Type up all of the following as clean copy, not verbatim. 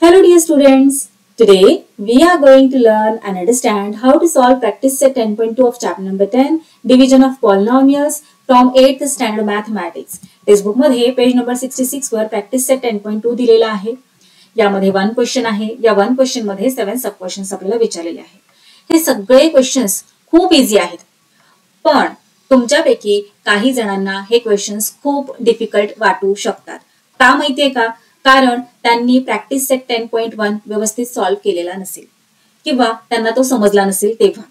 Hello dear students, today we are going to learn and understand how to solve practice set 10.2 of chapter number 10, division of polynomials from 8th standard mathematics. Textbook मध्ये page number 66 वर practice set 10.2 दिलेला आहे. यामध्ये 1 question आहे. या 1 question मध्ये 7 sub questions आपल्याला विचारलेले आहेत. हे सगळे क्वेश्चन्स खूप इझी आहेत. पण तुमच्यापैकी काही जणांना हे क्वेश्चन्स खूप डिफिकल्ट वाटू शकतात. का माहितीये का? कारण त्यांनी प्रॅक्टिस सेट 10.1 व्यवस्थित सॉल्व्ह केलेला नसेल किंवा त्यांना तो समजला नसेल तेव्हा.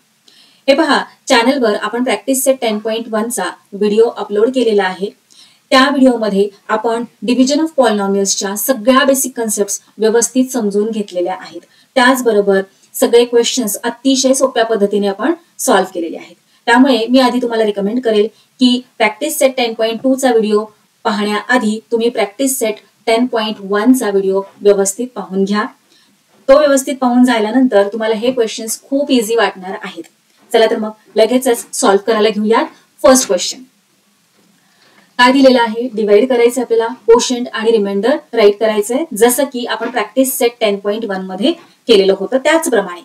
हे पहा, चॅनलवर आपण प्रॅक्टिस सेट 10.1 चा व्हिडिओ अपलोड केलेला आहे. त्या व्हिडिओमध्ये आपण डिव्हिजन ऑफ पॉलिनॉमियल्सच्या सगळ्या बेसिक कन्सेप्ट्स व्यवस्थित समजून घेतलेल्या आहेत. त्याचबरोबर सगळे क्वेश्चन्स अतिशय सोप्या पद्धतीने आपण सॉल्व्ह केलेले आहेत. त्यामुळे मी आधी तुम्हाला रिकमेंड करेल की प्रॅक्टिस सेट 10.2 चा व्हिडिओ पाहण्याआधी तुम्ही प्रॅक्टिस सेट 10.1 चा व्हिडिओ व्यवस्थित पाहून घ्या. तो व्यवस्थित पाहून झाल्यानंतर तुम्हाला हे क्वेश्चन्स खूप इझी वाटणार आहेत. चला तर मग लगेचच सॉल्व्ह करायला घेऊयात. फर्स्ट क्वेश्चन काय दिलेला आहे? डिवाइड करायचं आपल्याला, कोशंट आणि रिमाइंडर राईट करायचंय, जसं की आपण प्रॅक्टिस सेट 10.1 मध्ये केलेलं होतं त्याचप्रमाणे.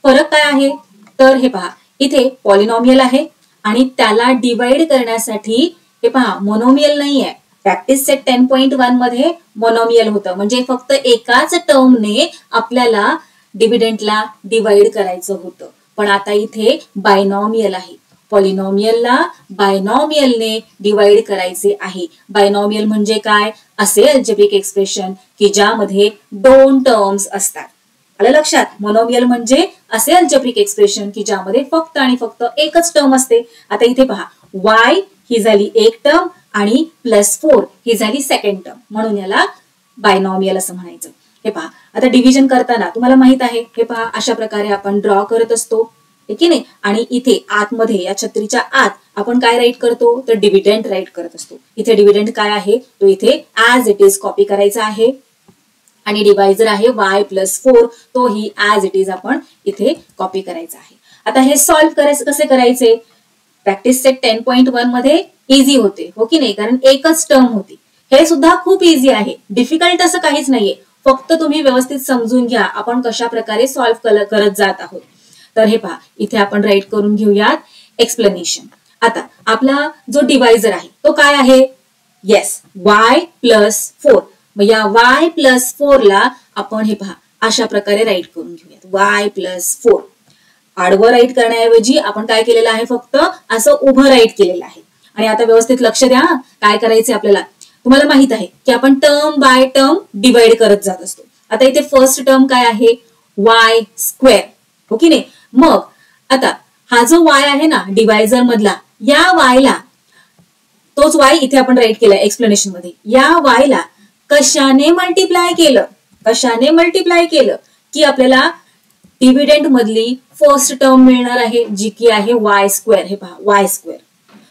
फरक काय आहे तर हे पहा, इथे पॉलिनॉमियल आहे आणि त्याला डिवाइड करण्यासाठी हे पहा मोनोमियल नाहीये. प्रॅक्टिस सेट 10.1 मध्ये मोनोमियल होतं, म्हणजे फक्त एकाच टर्मने आपल्याला डिव्हिडंडला डिवाइड करायचं होतं. पण आता इथे बायनॉमियल आहे. पॉलिनॉमियलला बायनॉमियलने डिवाइड करायचे आहे. बायनॉमियल म्हणजे काय? असे अल्जेब्रिक एक्सप्रेशन की ज्यामध्ये 2 टर्म्स असतात. आलं लक्षात? मोनोमियल म्हणजे असे अल्जेब्रिक एक्सप्रेशन की ज्यामध्ये फक्त आणि फक्त एकच टर्म असते. आता इथे पहा, y ही झाली एक टर्म आणि +4 ही झाली सेकंड टर्म, म्हणून याला बायनॉमियल असं म्हणायचं. हे पहा, आता डिव्हिजन करताना तुम्हाला माहित आहे, हे पहा अशा प्रकारे आपण ड्रॉ करत असतो, ठीक आहे. आणि इथे आतमध्ये या छत्रीच्या आत आपण काय राईट करतो तर डिव्हिडंड राईट करत असतो. इथे डिव्हिडंड काय आहे तो इथे ऍज इट इज कॉपी करायचा आहे आणि डिवायझर आहे y+4, तोही ऍज इट इज आपण इथे कॉपी करायचा आहे. आता हे सॉल्व्ह करायचं कसे करायचे? प्रॅक्टिस सेट 10.1 मध्ये इझी होते, हो की नाही? कारण एकच टर्म होती. हे सुद्धा खूप इझी आहे, डिफिकल्ट असं काहीच नाहीये. फक्त तुम्ही व्यवस्थित समजून घ्या आपण कशा प्रकारे सॉल्व्ह करत जात आहोत. तर हे पहा, इथे आपण राईट करून घेऊयात एक्सप्लेनेशन. आता आपला जो डिवायझर आहे तो काय आहे? Yes, y+4. मग या y+4 ला आपण हे पहा अशा प्रकारे राईट करून घेऊयात, y+4. आडवं राईट करण्याऐवजी आपण काय केलेलं आहे, फक्त असं उभं राईट केलेलं आहे. आणि आता व्यवस्थित लक्ष द्या, काय करायचे आपल्याला. तुम्हाला माहित आहे की आपण टर्म बाय टर्म डिवाइड करत जात असतो. आता इथे फर्स्ट टर्म काय आहे? y², हो की नाही? मग आता हा जो y आहे ना डिवायझर मधला, या y ला, तोच y इथे आपण राईट केलाय एक्सप्लेनेशन मध्ये, या y ला कशाने मल्टिप्लाय केलं? कशाने मल्टिप्लाय केलं की आपल्याला डिव्हिडंड मधली फर्स्ट टर्म मिळणार आहे, जी की आहे y². हे पहा y².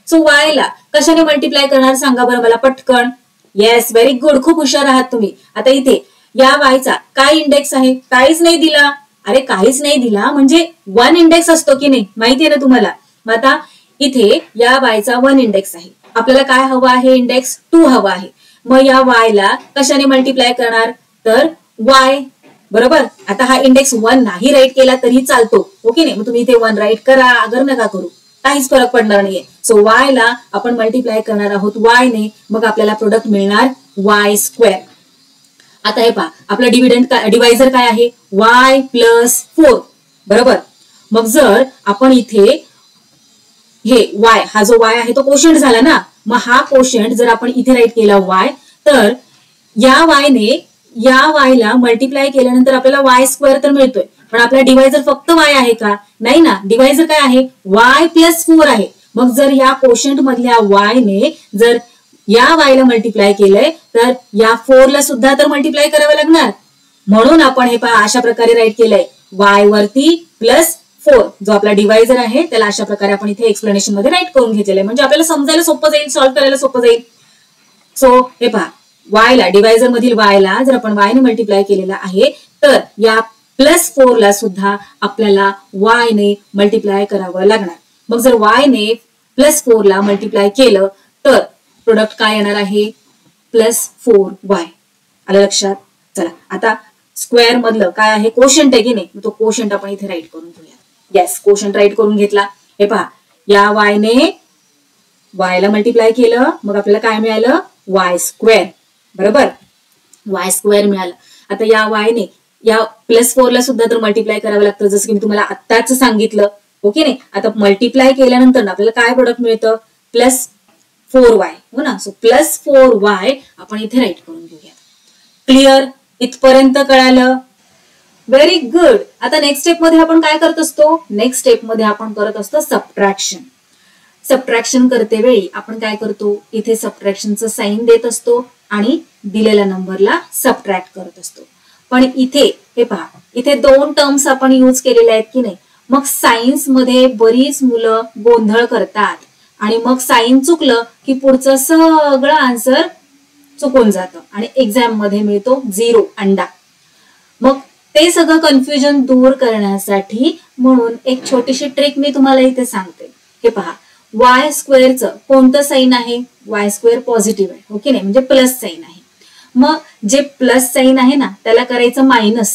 सो y ला कशाने मल्टिप्लाय करणार सांगा बरं मला पटकन. येस, व्हेरी गुड, खूप हुशार आहात तुम्ही. आता इथे या y चा काय इंडेक्स आहे? काहीच नाही दिला. अरे काहीच नाही दिला म्हणजे 1 इंडेक्स असतो की नाही, माहितीये ना तुम्हाला. मग आता इथे या y चा 1 इंडेक्स आहे. आपल्याला काय हवं आहे? इंडेक्स 2 हवा आहे. मग या y ला कशाने मल्टिप्लाय करणार तर y, बरोबर. आता हा इंडेक्स 1 नाही राईट केला तरी चालतो, ओके नाही? मग तुम्ही इथे 1 राईट करा, अगर नका करू, काहीच फरक पडणार नाहीये. सो y ला आपण मल्टिप्लाय करणार आहोत y ने, मग आपल्याला प्रोडक्ट मिळणार y². आता हे पहा, आपलं डिवायझर काय आहे? y+4, बरोबर. मग जर आपण इथे हे y, हा जो y आहे तो कोशंट झाला ना, मग हा कोशंट जर आपण इथे राईट केला y, तर या y ने या y ला मल्टिप्लाय केल्यानंतर आपल्याला y² तर मिळतोय. पण आपला डिवायझर फक्त y आहे का? नाही ना, डिवायझर काय आहे? y+4 आहे. मग जर या कोशंट मधल्या y ने जर या y ला मल्टिप्लाय केलंय तर या 4 ला सुद्धा तर मल्टिप्लाय करावं लागणार. म्हणून आपण हे पहा अशा प्रकारे राईट केलंय, y वरती +4. जो आपला डिवायझर आहे त्याला अशा प्रकारे आपण इथे एक्सप्लेनेशन मध्ये राईट करून घेतलेलं आहे, म्हणजे आपल्याला समजायला सोपं जाईल, सॉल्व्ह करायला सोपं जाईल. सो हे पहा, y ला, डिवायझर मधील y ला जर आपण y ने मल्टिप्लाय केलेला आहे तर या +4 ला सुद्धा आपल्याला y ने मल्टिप्लाय करावं लागणार. मग जर y ने +4 ला मल्टिप्लाय केलं तर प्रोडक्ट काय येणार आहे? +4y. आलं लक्षात? चला आता स्क्वेअर मधलं काय आहे, कोशंट आहे की नाही, तो कोशंट आपण इथे राईट करून घेऊया. येस, कोशंट राईट करून घेतला. हे पहा, या वायने वायला मल्टिप्लाय केलं, मग आपल्याला काय मिळालं, वाय स्क्वेअर. बरोबर, वाय स्क्वेअर मिळालं. आता या वायने या +4 ला सुद्धा तर मल्टिप्लाय करावं लागतं, जसं की मी तुम्हाला आत्ताच सांगितलं. ओके नाही, आता मल्टिप्लाय केल्यानंतर आपल्याला काय प्रोडक्ट मिळतं, +4y. हो ना, सो +4y आपण इथे राईट करून घेऊया. क्लिअर, इथपर्यंत कळालं? Very good. आता नेक्स्ट स्टेप मध्ये आपण काय करत असतो, नेक्स्ट स्टेप मध्ये आपण करत असतो सबट्रॅक्शन. सबट्रॅक्शन करते वेळी आपण काय करतो, इथे सबट्रॅक्शनचं साइन देत असतो आणि दिलेल्या नंबरला सबट्रॅक्ट करत असतो. पण इथे हे पहा, इथे 2 टर्म्स आपण यूज केलेले आहेत की नाही, मग सायन्स मध्ये बरीच मुलं गोंधळ करतात आणि मग साइन चुकलं की पुढचं सगळं आन्सर चुकून जातं आणि एक्झाम मध्ये मिळतो 0 अंडा. मग ते सगळं कन्फ्युजन दूर करण्यासाठी म्हणून एक छोटीशी ट्रिक मी तुम्हाला इथे सांगते. हे पहा, वाय स्क्वेअरचं कोणतं साइन आहे, वाय स्क्वेअर पॉझिटिव्ह आहे. ओके नाही, म्हणजे प्लस साइन आहे. मग जे प्लस साइन आहे ना त्याला करायचं मायनस,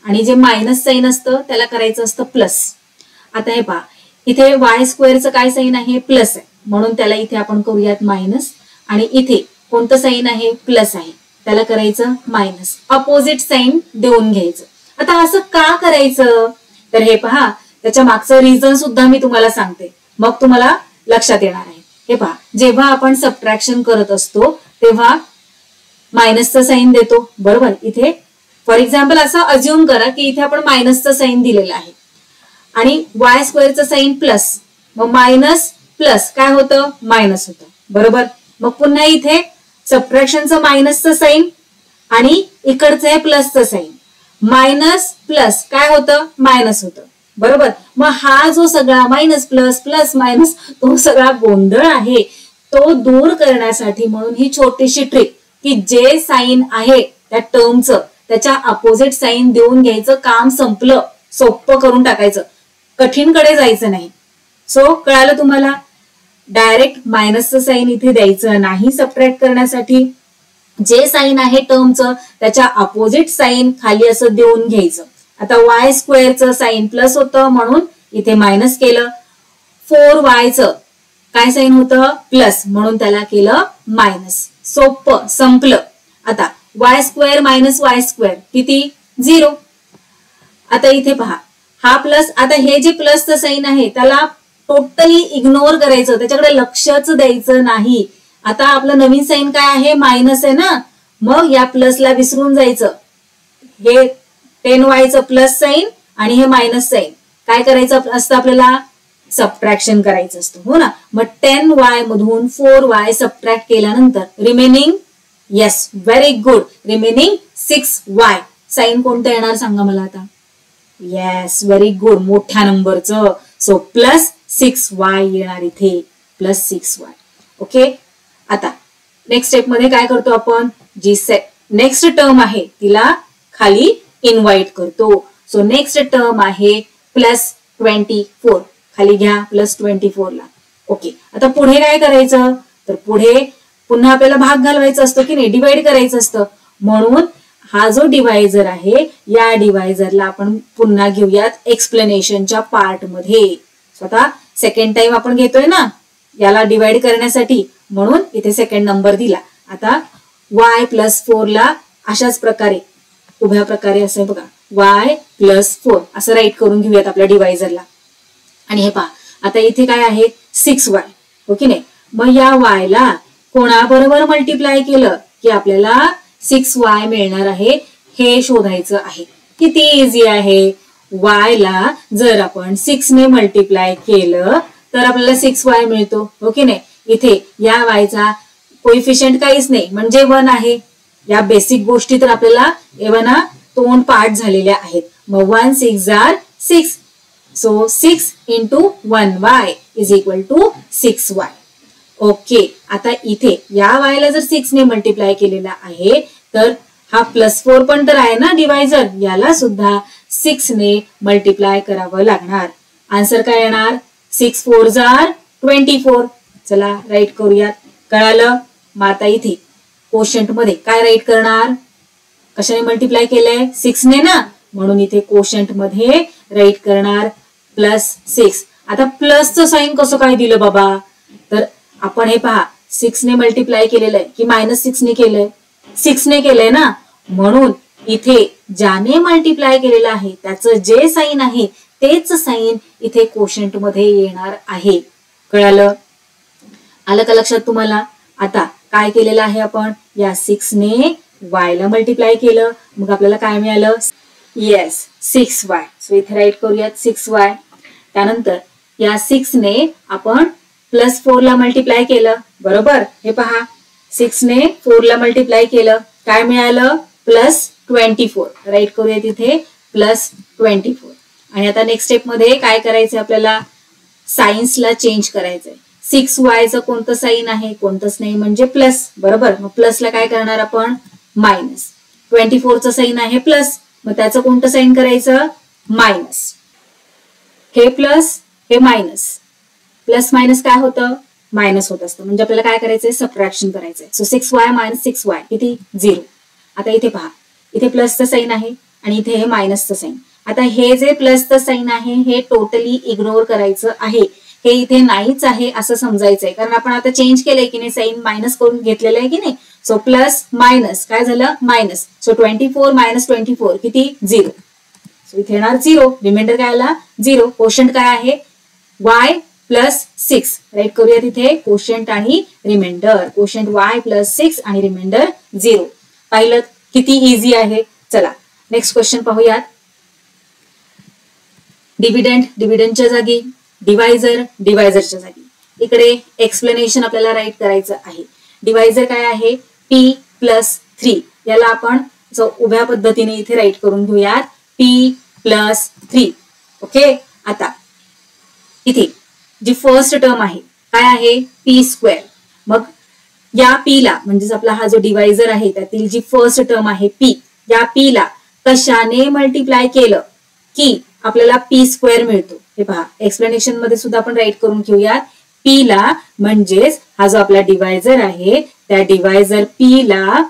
आणि जे मायनस साइन असतं त्याला करायचं असतं प्लस. आता हे पहा, इथे वाय स्क्वेअरचं काय साइन आहे, प्लस आहे, म्हणून त्याला इथे आपण करूयात मायनस. आणि इथे कोणतं साइन आहे, प्लस आहे, त्याला करायचं मायनस. अपोजिट साइन देऊन घ्यायचं. आता असं का करायचं, तर हे पहा, त्याच्या मागचं रिझन सुद्धा मी तुम्हाला सांगते, मग तुम्हाला लक्षात येणार आहे. हे पहा, जेव्हा आपण सबट्रॅक्शन करत असतो तेव्हा मायनसचं साइन देतो. बरोबर, इथे फॉर एक्झाम्पल असं अज्युम करा की इथे आपण मायनसचं साइन दिलेलं आहे आणि वाय स्क्वेअरचं साइन प्लस, मग मायनस प्लस काय होतं, मायनस होतं. बरोबर, मग पुन्हा इथे सबट्रॅक्शनचं मायनसचं साइन आणि इकडचं आहे प्लसचं साइन, मायनस प्लस काय होतं, मायनस होतं. बरोबर, मग हा जो सगळा मायनस प्लस प्लस मायनस तो सगळा गोंधळ आहे तो दूर करण्यासाठी म्हणून ही छोटीशी ट्रिक की जे साइन आहे त्या टर्मचं त्याच्या अपोजिट साइन देऊन घ्यायचं, काम संपलं, सोपं करून टाकायचं, कठीणकडे जायचं नाही. सो कळालं तुम्हाला, डायरेक्ट मायनसचं साइन इथे द्यायचं नाही सबट्रॅक्ट करण्यासाठी, जे साइन आहे टर्मचं त्याच्या अपोजिट साइन खाली असं देऊन घ्यायचं. आता वाय स्क्वेअरचं साइन प्लस होतं म्हणून इथे मायनस केलं, 4yचं काय साइन होतं, प्लस, म्हणून त्याला केलं मायनस. सोपं, संपलं. आता Y square minus Y square किती, 0. आता इथे पहा, हा प्लस, आता हे जे प्लसचं साइन आहे त्याला टोटली इग्नोर करायचं, त्याच्याकडे लक्षच द्यायचं नाही. आता आपलं नवीन साइन काय आहे, मायनस आहे ना, मग या प्लसला विसरून जायचं. हे 10yचं प्लस साइन आणि हे मायनस साइन काय करायचं असतं, आपल्याला सबट्रॅक्शन करायचं असतं. हो ना, मग 10y मधून 4y सबट्रॅक्ट केल्यानंतर remaining, yes very good, remaining 6y. Sign कोणतं येणार सांगा मला आता, येस व्हेरी गुड, मोठ्या नंबरचं. सो +6y येणार इथे, +6y. ओके, आता नेक्स्ट स्टेप मध्ये काय करतो आपण, जी नेक्स्ट टर्म आहे तिला खाली इन्व्हाइट करतो. सो नेक्स्ट टर्म आहे +24, खाली घ्या +24 ला. ओके, आता पुढे काय करायचं, तर पुढे पुन्हा आपल्याला भाग घालवायचा असतो की नाही, डिवाइड करायचं असतं. म्हणून हा जो डिवायझर आहे या डिवायझरला आपण पुन्हा घेऊयात एक्सप्लेनेशनच्या पार्ट मध्ये. स्वतः सेकंड टाइम आपण घेतोय ना याला डिवाइड करण्यासाठी, म्हणून इथे सेकंड नंबर दिला. आता y+4 ला अशाच प्रकारे उभ्या प्रकारे असं बघा, y+4 असं राईट करून घेऊयात आपल्या डिवायझरला. आणि हे पहा, आता इथे काय आहे 6y. ओके नाही, मग या y ला कोणाबरोबर मल्टिप्लाय केलं की आपल्याला 6y मिळणार आहे हे शोधायचं आहे. किती इझी आहे, y ला जर आपण 6 ने मल्टिप्लाय केलं तर आपल्याला 6y मिळतो. ओके नाही, इथे या y चा कोइफिशियंट काहीच नाही म्हणजे 1 आहे. या बेसिक गोष्टी तर आपल्याला एवना तोंड पाठ झालेल्या आहेत. मग 1 6 are 6. So 6 × 1y = 6y. Okay, आता इथे या y ला जर 6 ने मल्टिप्लाय केलेला आहे तर हा +4 पण तर आहे ना डिवायझर, याला सुद्धा 6 ने मल्टिप्लाय करावं लागणार. आन्सर काय येणार, 6 4s are 24. चला राईट करूयात. कळालं, मग आता इथे कोशंट मध्ये काय राईट करणार, कशाने मल्टिप्लाय केलंय 6 ने ना, म्हणून इथे कोशंट मध्ये राईट करणार +6. आता प्लसचं साइन कसं काय दिलं बाबा, तर आपण हे पहा 6 ने मल्टिप्लाय केलेलं आहे की -6 ने केलंय, 6 ने केलंय ना, म्हणून इथे ज्याने मल्टिप्लाय केलेलं आहे त्याचं जे साइन आहे तेच साइन इथे कोशंट मध्ये येणार आहे. कळालं? आलं का लक्षात तुम्हाला? आता काय केलेलं आहे आपण, या 6 ने y ला मल्टिप्लाय केलं, मग आपल्याला काय मिळालं, येस 6y. सो इथे राईट करूयात 6y. त्यानंतर या 6 ने आपण +4 ला मल्टिप्लाय केलं, बरोबर. हे पहा 6 ने 4 ला मल्टिप्लाय केलं, काय मिळालं +24. राईट करूयात इथे +24. आणि आता नेक्स्ट स्टेप मध्ये काय करायचंय आपल्याला, सायन्सला चेंज करायचंय. 6y चं कोणतं साइन आहे, कोणतंच नाही, म्हणजे प्लस, बरोबर. मग प्लसला काय करणार आपण, मायनस. 24 चं साइन आहे प्लस, मग त्याचं कोणतं साइन करायचं, मायनस. हे प्लस हे मायनस, प्लस मायनस काय होतं, मायनस होत असतं, म्हणजे आपल्याला काय करायचंय, सबट्रॅक्शन करायचंय. सो 6y - 6y किती, 0. आता इथे पहा, इथे प्लसचं साइन आहे आणि इथे हे मायनसचं साइन. आता हे जे प्लसचं साइन आहे हे टोटली इग्नोर करायचं आहे, हे इथे नाहीच आहे असं समजायचंय, कारण आपण आता चेंज केलंय की नाही, साइन मायनस करून घेतलेलं आहे की नाही. सो प्लस मायनस काय झालं, मायनस. सो 24 - 24 किती, 0. सो इथे येणार 0, रिमाइंडर काय आला, 0. कोशंट काय आहे, y +6. राईट करूया तिथे कोशंट आणि रिमाइंडर. कोशंट y +6 आणि रिमाइंडर 0. पाहिलं किती इझी आहे. चला नेक्स्ट क्वेश्चन पाहूयात. डिव्हिडंड डिव्हिडंडच्या जागी, डिवायझर डिवायझरच्या जागी. इकडे एक्सप्लेनेशन आपल्याला राईट करायचं आहे. डिवायझर काय आहे, p+3. याला आपण उभ्या पद्धतीने इथे राईट करून घेऊयात, p+3. ओके. आता इथे जी फर्स्ट टर्म आहे काय आहे, p². मग या p ला, म्हणजेच आपला हा जो डिवायझर आहे त्यातील जी फर्स्ट टर्म आहे p, या p ला कशाने मल्टिप्लाय केलं की आपल्याला p² मिळतो. हे पहा एक्सप्लेनेशन मध्ये सुद्धा आपण राईट करून घेऊयात. p ला म्हणजेच हा जो आपला डिवायझर आहे त्या डिवायझर p ला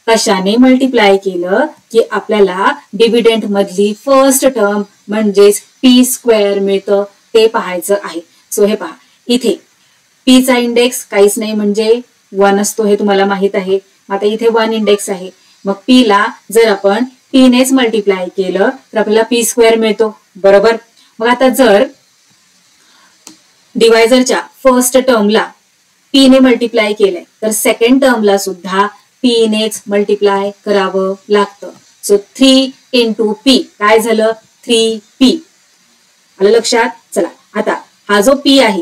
कशाने मल्टिप्लाय केलं की आपल्याला डिव्हिडंड मधली फर्स्ट टर्म म्हणजेच p² मिळतं, ते पाहायचं आहे. सो हे पहा इथे p चा इंडेक्स काहीच नाही म्हणजे 1 असतो, हे तुम्हाला माहित आहे. आता इथे 1 इंडेक्स आहे, मग p ला जर आपण p नेच मल्टिप्लाय केलं तर आपल्याला p² मिळतो, बरोबर. मग आता जर डिवायझरच्या फर्स्ट टर्मला p ने मल्टिप्लाय केलंय तर सेकंड टर्मला सुद्धा p नेच मल्टिप्लाय करावं लागतं. सो 3 × p काय झालं, 3p. आलं लक्षात? चला आता हा जो p आहे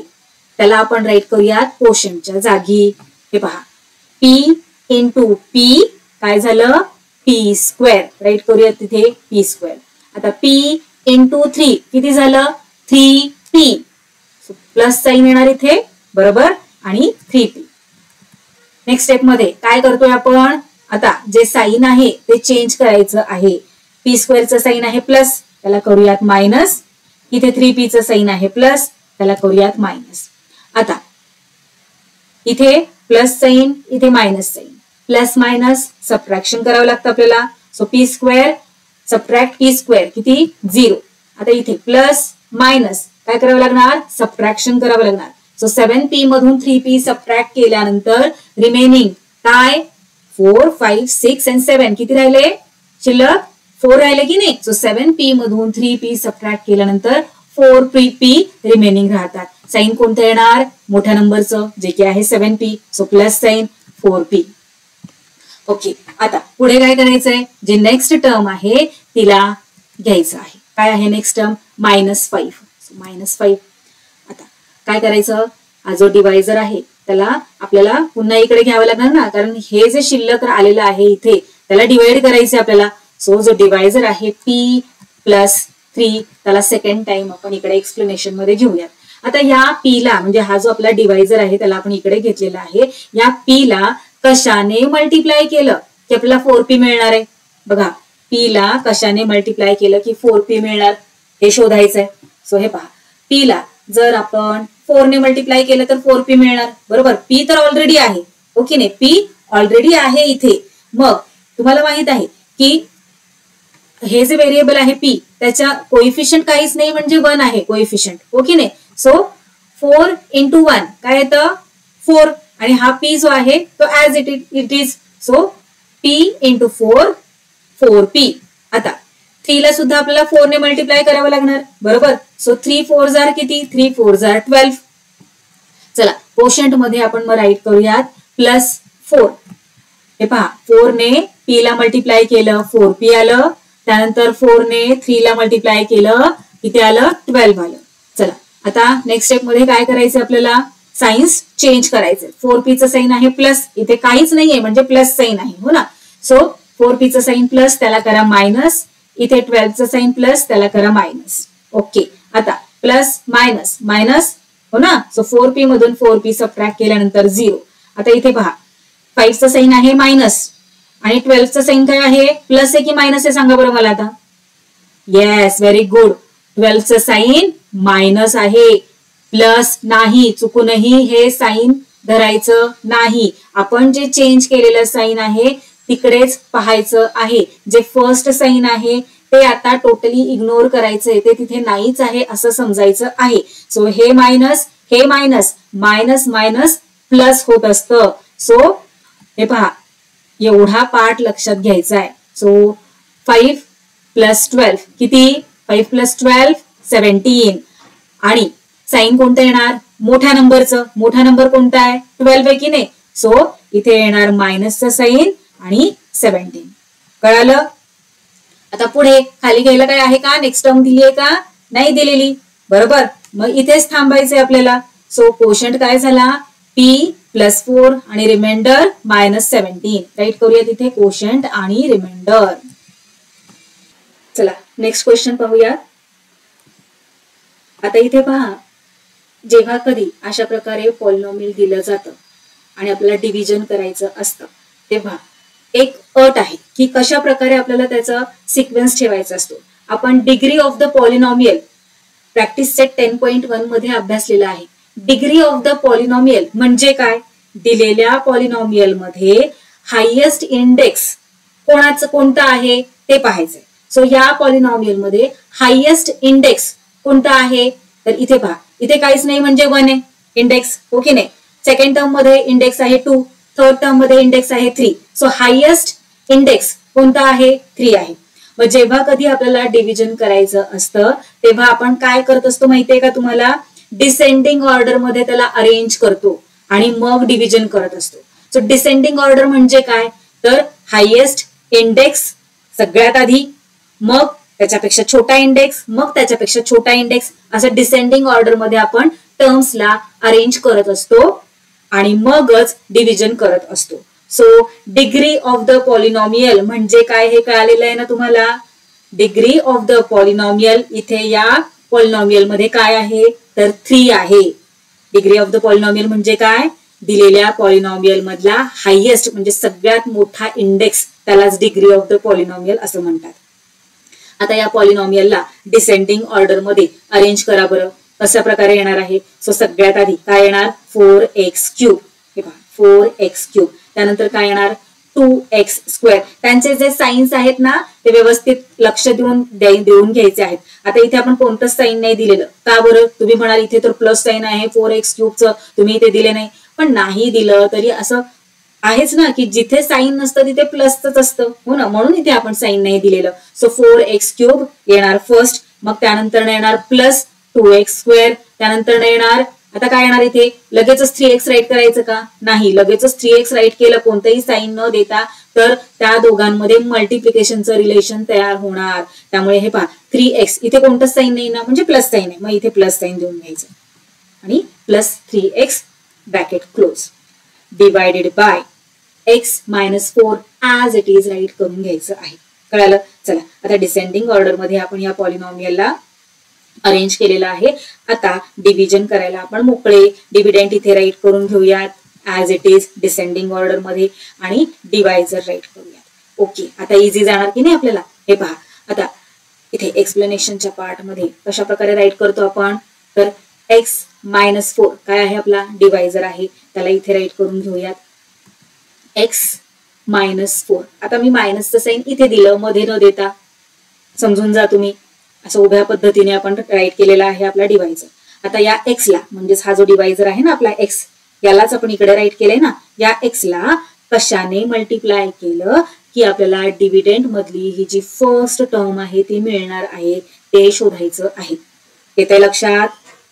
त्याला आपण राईट करूयात कोशंटच्या जागी. हे पहा p × p काय झालं, p². राईट करूयात तिथे p². आता p × 3 किती झालं, 3p. प्लस साइन येणार इथे, बरोबर, आणि 3p. नेक्स्ट स्टेप मध्ये काय करतोय आपण, आता जे साइन आहे ते चेंज करायचं आहे. p² चं साइन आहे प्लस, त्याला करूयात मायनस. इथे 3p चं साइन आहे प्लस, त्याला करूयात मायनस. आता इथे प्लस साइन, इथे minus sign, plus minus subtraction करावं लागतं आपल्याला. सो p² सबट्रॅक्ट p² किती, 0. आता इथे प्लस मायनस काय करावं लागणार, सबट्रॅक्शन करावं लागणार. सो 7p मधून 3p सबट्रॅक्ट केल्यानंतर रिमेनिंग काय, 4, 5, 6 आणि 7 किती राहिले, शिल्लक 4 राहिले की नाही. सो 7p मधून 3p सबट्रॅक्ट केल्यानंतर 4p रिमेनिंग राहतात. साइन कोणतं येणार, मोठ्या नंबरचं, जे की आहे 7p. So plus sign 4p. Okay. आता पुढे काय करायचंय, जे नेक्स्ट टर्म आहे तिला घ्यायचं आहे. काय आहे नेक्स्ट टर्म, -5. -5. आता काय करायचं, हा जो डिवायझर आहे त्याला आपल्याला पुन्हा इकडे घ्यावं लागणार ना, कारण हे जे शिल्लक आलेलं आहे इथे त्याला डिवाइड करायचे आपल्याला. सो जो डिवायझर आहे p+3 त्याला सेकंड टाइम आपण इकडे एक्सप्लेनेशन मध्ये घेऊयात. आता या p ला, म्हणजे हा जो आपला डिवायझर आहे त्याला आपण इकडे घेतलेला आहे, या p ला कशाने मल्टिप्लाय केलं की आपल्याला 4p मिळणार आहे. बघा p ला कशाने मल्टिप्लाय केलं की 4p मिळणार, हे शोधायचंय. सो हे पहा p ला जर आपण 4 ने मल्टिप्लाय केलं तर 4p मिळणार, बरोबर. p तर ऑलरेडी आहे, ओके नाही, p ऑलरेडी आहे इथे. मग तुम्हाला माहित आहे की हे जे व्हेरिएबल आहे पी त्याच्या कोइफिशियंट काहीच नाही म्हणजे 1 आहे कोइफिशियंट, ओके नाही. सो 4 into 1 काय येतं 4 आणि हा पी जो आहे तो as it is. So P into 4 4p. आता 3 ला सुद्धा आपल्याला 4 ने मल्टिप्लाय करावं लागणार बरोबर. सो 3 4 जार किती 3 4 जार 12. चला कोशंट मध्ये आपण मग राईट करूयात +4. हे पहा 4 ने p ला मल्टिप्लाय केलं 4p आलं. त्यानंतर 4 ने 3 ला मल्टिप्लाय केलं किती आलं 12 आलं. चला आता नेक्स्ट स्टेप मध्ये काय करायचं आपल्याला साइन्स चेंज करायचं. 4p चं साइन आहे प्लस, इथे काहीच नाहीये म्हणजे प्लस साइन आहे हो ना. सो 4p चं साइन प्लस त्याला करा मायनस, इथे 12 चं साइन प्लस त्याला करा मायनस. ओके आता प्लस मायनस मायनस हो ना. सो 4p मधून 4p सबट्रॅक्ट केल्यानंतर 0. आता इथे पहा 5 चं साइन आहे मायनस आणि 12 चं साइन काय आहे प्लस आहे की मायनस आहे सांगा बरं मला आता. Yes very good. 12 चं साइन मायनस आहे प्लस नाही. चुकूनही हे साइन धरायचं नाही. आपण जे चेंज केलेलं साइन आहे तिकडेच पाहायचं आहे. जे फर्स्ट साइन आहे ते आता टोटली इग्नोर करायचंय, ते तिथे नाहीच आहे असं समजायचं आहे. सो हे मायनस मायनस मायनस प्लस होत असतं. सो हे पहा एवढा पार्ट लक्षात घ्यायचा आहे. सो 5 + 12 किती 5 + 12 17 आणि साइन कोणतं येणार मोठ्या नंबरचं. मोठा नंबर कोणता आहे 12 आहे की नाही. सो इथे येणार मायनसचं साइन आणि 17. कळालं. आता पुढे खाली घ्यायला काय आहे का नेक्स्ट टर्म दिली आहे का नाही दिलेली बरोबर. मग इथेच थांबायचंय आपल्याला. सो कोशंट काय झाला p +4 आणि रिमाइंडर -17. राईट करूया तिथे कोशंट आणि रिमाइंडर. चला नेक्स्ट क्वेश्चन पाहूया. आता इथे पहा जेव्हा कधी अशा प्रकारे पॉलिनॉमियल दिलं जातं आणि आपल्याला डिव्हिजन करायचं असतं तेव्हा एक अट आहे की कशा प्रकारे आपल्याला त्याचा सिक्वेन्स ठेवायचा असतो. आपण degree of the polynomial practice set 10.1 मध्ये अभ्यासलेला आहे. डिग्री ऑफ द पॉलिनॉमियल म्हणजे काय दिलेल्या पॉलिनॉमियल मध्ये हायेस्ट इंडेक्स कोणता आहे ते पाहायचंय. सो या पॉलिनॉमियल मध्ये हायेस्ट इंडेक्स कोणता आहे तर इथे पहा इथे काहीच नाही म्हणजे 1 आहे इंडेक्स ओके नाही. सेकंड टर्म मध्ये इंडेक्स आहे 2, थर्ड टर्म मध्ये इंडेक्स आहे 3. सो हायेस्ट इंडेक्स कोणता आहे 3 आहे. मग जेव्हा कधी आपल्याला डिव्हिजन करायचं असतं तेव्हा आपण काय करत असतो माहितीये का तुम्हाला डिसेंडिंग ऑर्डर मध्ये त्याला अरेंज करतो आणि मग डिव्हिजन करत असतो. सो डिसेंडिंग ऑर्डर म्हणजे काय तर हायेस्ट इंडेक्स सगळ्यात आधी, मग त्याच्यापेक्षा छोटा इंडेक्स, मग त्याच्यापेक्षा छोटा इंडेक्स, असं डिसेंडिंग ऑर्डर मध्ये आपण टर्म्सला अरेंज करत असतो आणि मगच डिव्हिजन करत असतो. So degree of the polynomial म्हणजे काय हे कळालेलं आहे ना तुम्हाला. डिग्री ऑफ द पॉलिनॉमियल इथे या पॉलिनॉमियल मध्ये काय आहे तर 3 आहे. डिग्री ऑफ द पॉलिनॉमियल म्हणजे काय दिलेल्या पॉलिनॉमियल मधला हायेस्ट म्हणजे सगळ्यात मोठा इंडेक्स त्यालाच डिग्री ऑफ द पॉलिनॉमियल असं म्हणतात. आता या पॉलिनॉमियलला डिसेंडिंग ऑर्डर मध्ये अरेंज करा बरं. कशा प्रकारे येणार आहे. सो सगळ्यात आधी काय येणार 4x³. हे पहा 4x³. त्यानंतर काय येणार 2x². त्यांचे जे साइन्स आहेत ना ते व्यवस्थित लक्ष देऊन घ्यायचे आहेत. आता इथे आपण कोणतंच साइन नाही दिलेलं का बरं. तुम्ही म्हणाल इथे तर प्लस साइन आहे 4x³ तुम्ही इथे दिले नाही. पण नाही दिलं तरी असं आहेच ना की जिथे साइन नसतं तिथे प्लसच असतं हो ना. म्हणून इथे आपण साइन नाही दिलेलं. सो 4x³ येणार फर्स्ट. मग त्यानंतर येणार प्लस 2x². त्यानंतर येणार आता काय येणार इथे लगेचच 3x राईट करायचं का नाही. लगेचच 3x राईट केलं कोणतंही साइन न देता तर त्या दोघांमध्ये मल्टिप्लिकेशनचं रिलेशन तयार होणार. त्यामुळे हे पहा 3x इथे कोणतंच साइन नाही ना म्हणजे प्लस साइन आहे. मग इथे प्लस साइन देऊन घ्यायचं आणि plus 3x bracket close divided by x - 4 as it is write करून घ्यायचं आहे. कळालं. चला आता डिसेंडिंग ऑर्डर मध्ये आपण या पॉलिनॉमियलला अरेंज केलेला आहे. आता डिव्हिजन करायला आपण मोकळे. डिव्हिडंड इथे राईट करून घेऊयात as it is descending order मध्ये आणि डिवायझर राईट करूयात. ओके आता इझी जाणार की नाही आपल्याला. हे पहा आता इथे एक्सप्लेनेशनच्या पार्ट मध्ये कशा प्रकारे राईट करतो आपण तर x - 4 काय आहे आपला डिवायझर आहे त्याला इथे राईट करून घेऊयात. x -4. आता मी मायनसचं साईन इथे दिलं मध्ये न देता, समजून जा तुम्ही. असं उभ्या पद्धतीने आपण राईट केलेला आहे आपला डिवायझर. आता या एक्सला, म्हणजेच हा जो डिवायझर आहे ना आपला एक्स, यालाच आपण इकडे राईट केलंय ना, या एक्सला कशाने मल्टिप्लाय केलं की आपल्याला डिव्हिडंड मधली ही जी फर्स्ट टर्म आहे ती मिळणार आहे, ते शोधायचं आहे. येते लक्षात?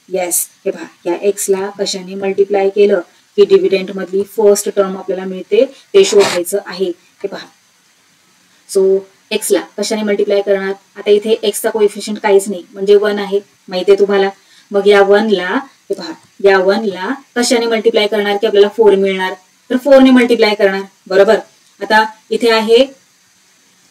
येस. हे पहा, या एक्सला कशाने मल्टिप्लाय केलं की डिव्हिडंड मधली फर्स्ट टर्म आपल्याला मिळते, ते शोधायचं आहे. हे पहा, सो एक्सला कशाने मल्टिप्लाय करणार? आता इथे एक्सचा कोएफिशियंट काहीच नाही, म्हणजे 1 आहे, माहितीये तुम्हाला. मग या 1ला, हे पहा, या 1ला कशाने मल्टिप्लाय करणार की आपल्याला 4 मिळणार? तर 4 ने मल्टिप्लाय करणार, बरोबर. आता इथे आहे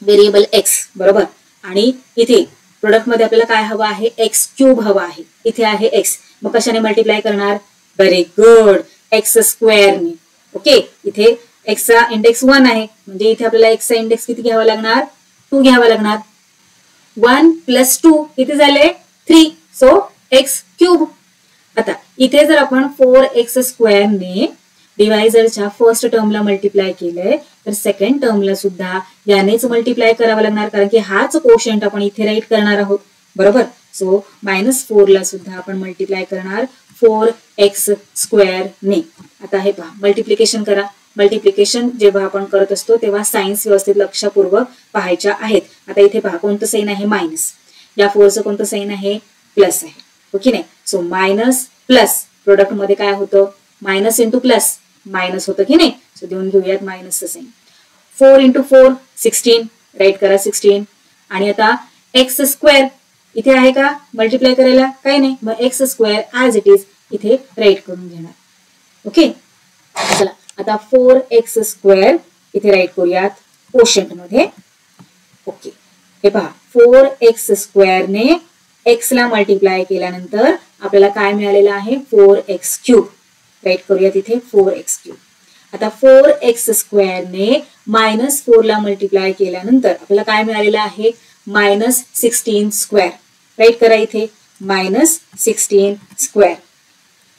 व्हेरिएबल एक्स, बरोबर, आणि इथे प्रोडक्ट मध्ये आपल्याला काय हवं आहे? एक्स क्यूब हवा आहे. इथे आहे एक्स, मग कशाने मल्टिप्लाय करणार? व्हेरी गुड, एक्स स्क्वेअरने. ओके, इथे एक्सचा इंडेक्स 1 आहे, म्हणजे इथे आपल्याला एक्सचा इंडेक्स किती घ्यावा लागणार? 2 घ्यावा लागणार. 1 + 2 किती झाले? 3. So x cube. आता इथे जर आपण 4x स्क्वेअरने डिवायझरच्या फर्स्ट टर्मला मल्टिप्लाय केलंय, तर सेकंड टर्मला सुद्धा यानेच मल्टिप्लाय करावं लागणार, कारण की हाच कोशंट आपण इथे राईट करणार आहोत, बरोबर. सो -4 ला सुद्धा आपण मल्टिप्लाय करणार 4x स्क्वेअरने. आता हे पहा, मल्टिप्लिकेशन करा. मल्टिप्लिकेशन जेव्हा आपण करत असतो तेव्हा सायन्स व्यवस्थित लक्षपूर्वक पाहायच्या आहेत. आता इथे पहा, कोणतं साईन आहे? मायनस. या 4चं कोणतं साईन आहे? प्लस आहे, ओके नाही. सो मायनस प्लस, प्रोडक्ट मध्ये काय होतं? मायनस इंटू प्लस मायनस होतं की नाही. सो देऊन घेऊयात मायनसचं साईन. 4 × 4 16, राईट करा 16. आणि आता एक्स स्क्वेअर इथे आहे का मल्टिप्लाय करायला? काही नाही, मग x square as it is इथे राईट करून घेणार. ओके, चला आता 4x स्क्वेअर इथे राईट करूयात कोशंट मध्ये. ओके, हे पहा, 4x स्क्वेअरने एक्स ला मल्टिप्लाय केल्यानंतर आपल्याला काय मिळालेलं आहे? 4x cube. राईट करूयात इथे 4x क्यूब. आता 4x स्क्वेअरने -4 ला मल्टिप्लाय केल्यानंतर आपल्याला काय मिळालेलं आहे? -16 स्क्वेअर. राईट करा इथे -16 स्क्वेअर.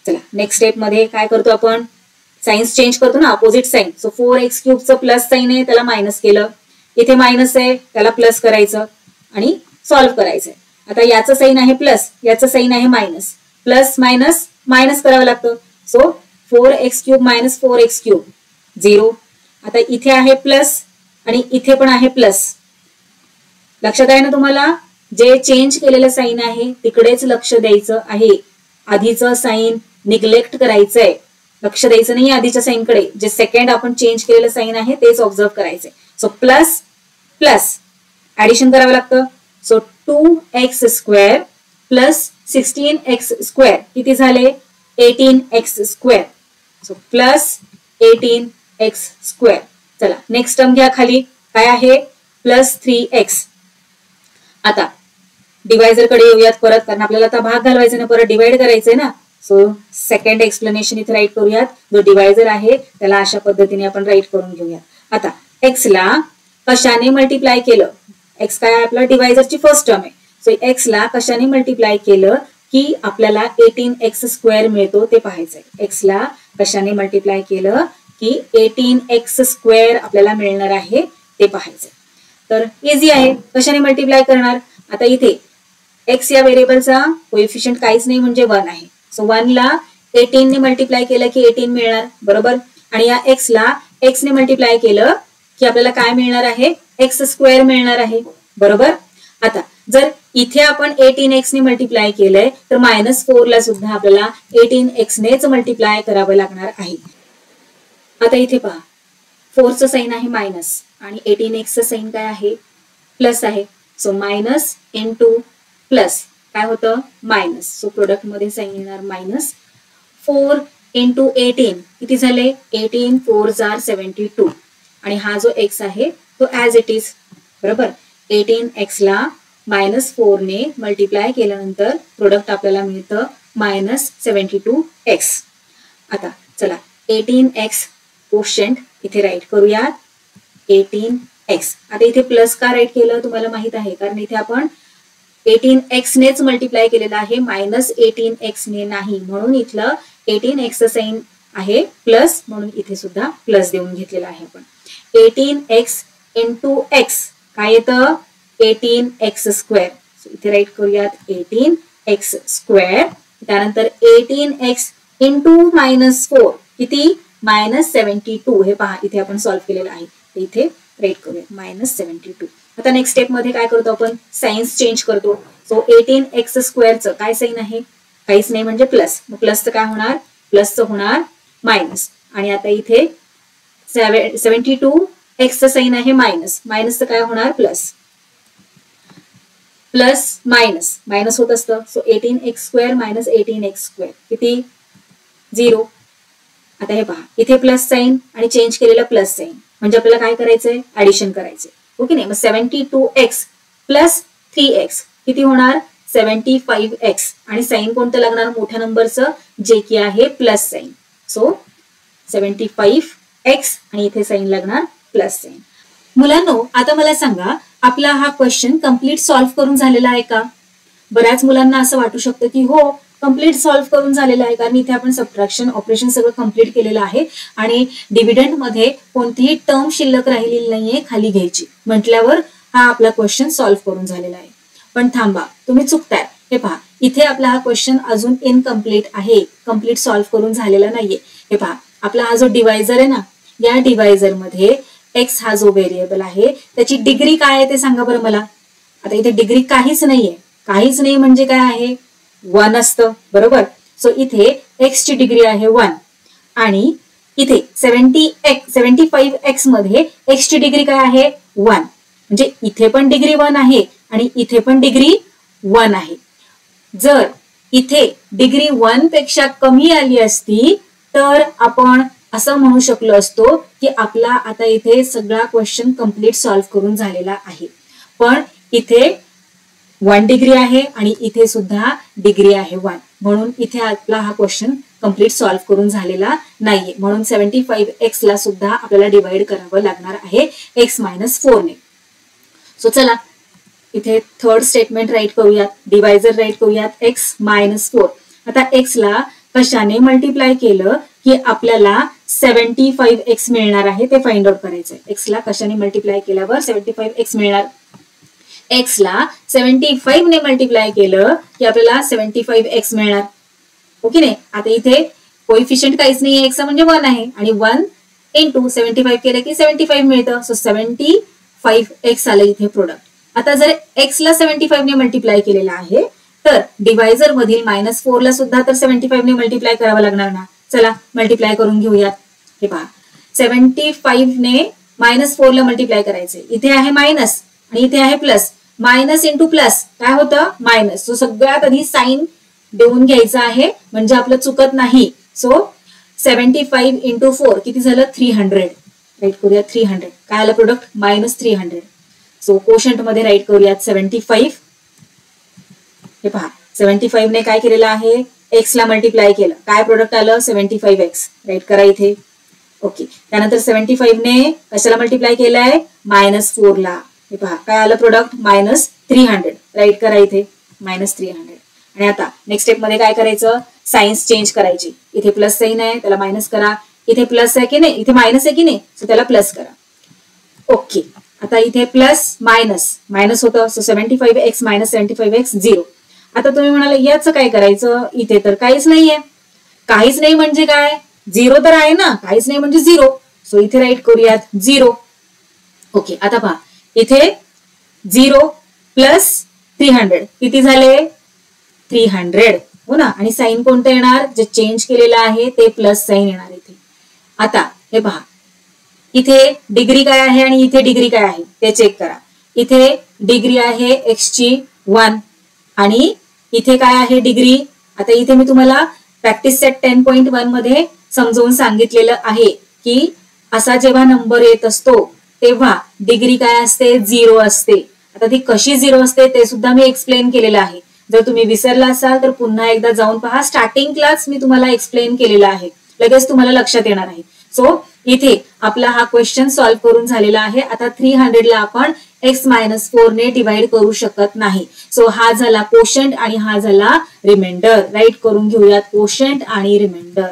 चला नेक्स्ट स्टेप मध्ये काय करतो आपण? साइन्स चेंज करतो ना, अपोजिट साइन. सो 4x क्यूबचं प्लस साइन आहे, त्याला मायनस केलं. इथे मायनस आहे, त्याला प्लस करायचं आणि सॉल्व्ह करायचंय. आता याचं साइन आहे प्लस, याचं साइन आहे मायनस. प्लस मायनस मायनस करावं लागतं. So 4x cube - 4x cube 0. आता इथे आहे प्लस आणि इथे पण आहे प्लस. लक्षात आहे ना तुम्हाला? जे चेंज केलेलं साइन आहे तिकडेच लक्ष द्यायचं आहे. आधीचं साइन निग्लेक्ट करायचंय, लक्ष द्यायचं नाही आधीच्या साइनकडे. जे सेकंड आपण चेंज केलेलं साइन आहे तेच ऑब्झर्व करायचंय. सो प्लस प्लस ऍडिशन करावं लागतं. So 2x square plus 16x square किती झाले? 18x square. So plus 18x square. चला नेक्स्ट टर्म घ्या खाली. काय आहे? Plus 3x. आता डिवायझर कडे येऊयात परत, कारण आपल्याला आता भाग घालवायचा ना, परत डिवाइड करायचंय ना. सो सेकंड एक्सप्लेनेशन इथे राईट करूयात. जो डिवायझर आहे त्याला अशा पद्धतीने आपण राईट करून घेऊयात. आता एक्स ला कशाने मल्टिप्लाय केलं? एक्स काय आपला डिवायझरची फर्स्ट टर्म आहे. सो एक्स ला कशाने मल्टिप्लाय केलं की आपल्याला 18x स्क्वेअर मिळतो ते पाहायचंय. एक्स ला कशाने मल्टिप्लाय केलं की 18x स्क्वेअर आपल्याला मिळणार आहे ते पाहायचंय. तर इझी आहे, कशाने मल्टिप्लाय करणार? आता इथे एक्स या व्हेरिएबलचा कोएफिशियंट काहीच नाही, म्हणजे 1 आहे. सो 1 ला 18 ने मल्टिप्लाय केलं की 18 मिळणार, बरोबर. आणि या एक्स ला एक्स ने मल्टिप्लाय केलं की आपल्याला काय मिळणार आहे? एक्स स्क्वेअर मिळणार आहे, बरोबर. आता जर इथे आपण 18x ने मल्टिप्लाय केलंय तर -4 ला सुद्धा आपल्याला 18x नेच मल्टिप्लाय करावं लागणार आहे. आता इथे पहा, 4चं साइन आहे मायनस आणि 18xचं साइन काय आहे? प्लस आहे. सो मायनस इंटू प्लस काय होतं? मायनस. सो प्रोडक्ट मध्ये साइन येणार मायनस. 4 × 18 किती झाले? 18 4s are 72. आणि हा जो x आहे तो ऍज इट इज, बरोबर. 18x ला -4 ने मल्टिप्लाय केल्यानंतर प्रोडक्ट आपल्याला मिळतं -72x. आता चला 18x कोशंट इथे राईट करूयात. 18x. आता इथे प्लस का राईट केलं तुम्हाला माहित आहे, कारण इथे आपण 18x नेच मल्टिप्लाय केलेलं आहे, -18x ने नाही, म्हणून इथलं 18x साइन आहे प्लस, म्हणून इथे सुद्धा प्लस देऊन घेतलेला आहे आपण. 18x इंटू एक्स काय येतं 18x स्क्वेअर. इथे राईट करूयात 18x स्क्वेअर. त्यानंतर 18x इंटू -4 किती -72. हे पहा इथे आपण सॉल्व्ह केलेलं आहे, इथे राईट करूया -72. आता नेक्स्ट स्टेप मध्ये काय करतो आपण साइन्स चेंज करतो. सो 18x स्क्वेअरचं काय साइन आहे काहीच नाही म्हणजे प्लस, मग प्लसचं काय होणार प्लसचं होणार मायनस. आणि आता इथे 72x साइन आहे मायनस, मायनसचं काय होणार प्लस, प्लस मायनस मायनस होत असतं. So 18x square minus 18x square किती 0. आता हे पहा इथे प्लस साइन आणि चेंज केलेला प्लस साइन म्हणजे आपल्याला काय करायचंय ऍडिशन करायचंय. ओके नाही, मग 72x प्लस 3x किती होणार 75x. आणि साइन कोणतं लागणार मोठ्या नंबरचं जे की आहे प्लस साइन. सो 75x आणि इथे साइन लागणार प्लस साइन. मुलांनो आता मला सांगा आपला हा क्वेश्चन कंप्लीट सॉल्व्ह करून झालेला आहे का. बऱ्याच मुलांना असं वाटू शकतं की हो कंप्लीट सॉल्व्ह करून झालेला आहे, कारण इथे आपण सबट्रॅक्शन ऑपरेशन सगळं कंप्लीट केलेलं आहे आणि डिव्हिडंड मध्ये कोणतीही टर्म शिल्लक राहिलेली नाहीये खाली घ्यायची म्हटल्यावर हा आपला क्वेश्चन सॉल्व्ह करून झालेला आहे. पण थांबा तुम्ही चुकताय. हे पहा इथे आपला हा क्वेश्चन अजून इनकम्प्लीट आहे, कम्प्लीट सॉल्व्ह करून झालेला नाहीये. हे पहा आपला हा जो डिवायझर आहे ना, या डिवायझर मध्ये एक्स हा जो व्हेरिएबल आहे त्याची डिग्री काय आहे ते सांगा बरं मला. आता इथे डिग्री काहीच नाहीये, काहीच नाही म्हणजे काय आहे 1 असतं बरोबर. सो इथे एक्स ची डिग्री आहे 1 आणि इथे 75x मध्ये एक्स ची डिग्री काय आहे 1, म्हणजे इथे पण डिग्री 1 आहे आणि इथे पण डिग्री 1 आहे. जर इथे डिग्री 1 पेक्षा कमी आली असती तर आपण असं म्हणू शकलो असतो की आपला आता इथे सगळा क्वेश्चन कंप्लीट सॉल्व्ह करून झालेला आहे. पण इथे 1 डिग्री आहे आणि इथे सुद्धा डिग्री आहे 1, म्हणून इथे आपला हा क्वेश्चन कंप्लीट सॉल्व्ह करून झालेला नाहीये. म्हणून 75x ला सुद्धा आपल्याला डिवाइड करावं लागणार आहे x -4 ने. सो चला इथे थर्ड स्टेटमेंट राईट करूयात, डिवायझर राईट करूयात x -4. आता x ला कशाने मल्टिप्लाय केलं की आपल्याला 75x मिळणार आहे ते फाइंड आउट करायचंय. x ला कशाने मल्टिप्लाय केल्यावर 75x मिळणार. x ला 75 ने मल्टिप्लाय केलं की आपल्याला 75x मिळणार. ओके नाही, आता इथे कोइफिशियंट काहीच नाही x म्हणजे 1 आहे आणि 1 इंटू 75 केलं की 75 मिळतं. सो 75x आलं इथे प्रोडक्ट. आता जर x ला 75 ने मल्टिप्लाय केलेला आहे तर डिवायझर मधील -4 ला सुद्धा तर 75 ने मल्टिप्लाय करावं लागणार ना. चला मल्टिप्लाय करून घेऊयात. हे पहा 75 ने -4 ला मल्टिप्लाय करायचंय. इथे आहे मायनस आणि इथे आहे प्लस, मायनस इंटू प्लस काय होतं मायनस. सो सगळ्यात आधी साइन देऊन घ्यायचा आहे म्हणजे आपलं चुकत नाही. सो 75 इंटू 4 किती झालं 300. राईट करूया 300. काय आलं प्रोडक्ट -300. सो कोशंट मध्ये राईट करूयात 75. हे पहा 75 ने काय केलेलं आहे एक्स ला मल्टिप्लाय केलं, काय प्रोडक्ट आलं 75x. राईट करा इथे. ओके, त्यानंतर 75 ने कशाला मल्टिप्लाय केलंय -4 ला. हे पहा काय आलं प्रोडक्ट -300. राईट करा इथे -300. आणि आता नेक्स्ट स्टेप मध्ये काय करायचं साइन्स चेंज करायची. इथे प्लस साइन आहे त्याला मायनस करा, इथे प्लस आहे की नाही इथे मायनस आहे की नाही सो त्याला प्लस करा. ओके, आता इथे प्लस मायनस होतं. So 75x - 75x 0. आता तुम्ही म्हणाल याचं काय करायचं, इथे तर काहीच नाहीये. काहीच नाही म्हणजे काय 0 तर आहे ना, काहीच नाही म्हणजे 0. सो इथे राईट करूयात 0. ओके, आता पहा इथे 0 प्लस 300 किती झाले 300 हो ना. आणि साइन कोणतं येणार जे चेंज केलेलं आहे ते प्लस साइन येणार इथे. आता हे पहा इथे डिग्री काय आहे आणि इथे डिग्री काय आहे ते चेक करा. इथे डिग्री आहे x ची 1 आणि इथे काय आहे डिग्री. आता इथे मी तुम्हाला प्रॅक्टिस सेट 10.1 मध्ये समजावून सांगितलेलं आहे की असा जेव्हा नंबर येत असतो तेव्हा डिग्री काय असते 0 असते. आता ती कशी 0 असते ते सुद्धा मी एक्सप्लेन केलेलं आहे. जर तुम्ही विसरला असाल तर पुन्हा एकदा जाऊन पहा, स्टार्टिंग क्लास मी तुम्हाला एक्सप्लेन केलेला आहे, लगेच तुम्हाला लक्षात येणार आहे. सो इथे आपला हा क्वेश्चन सॉल्व्ह करून झालेला आहे. आता 300 ला आपण x -4 ने डिवाइड करू शकत नाही. सो हा झाला कोशंट आणि हा झाला रिमाइंडर. राईट करून घेऊयात कोशंट आणि रिमाइंडर.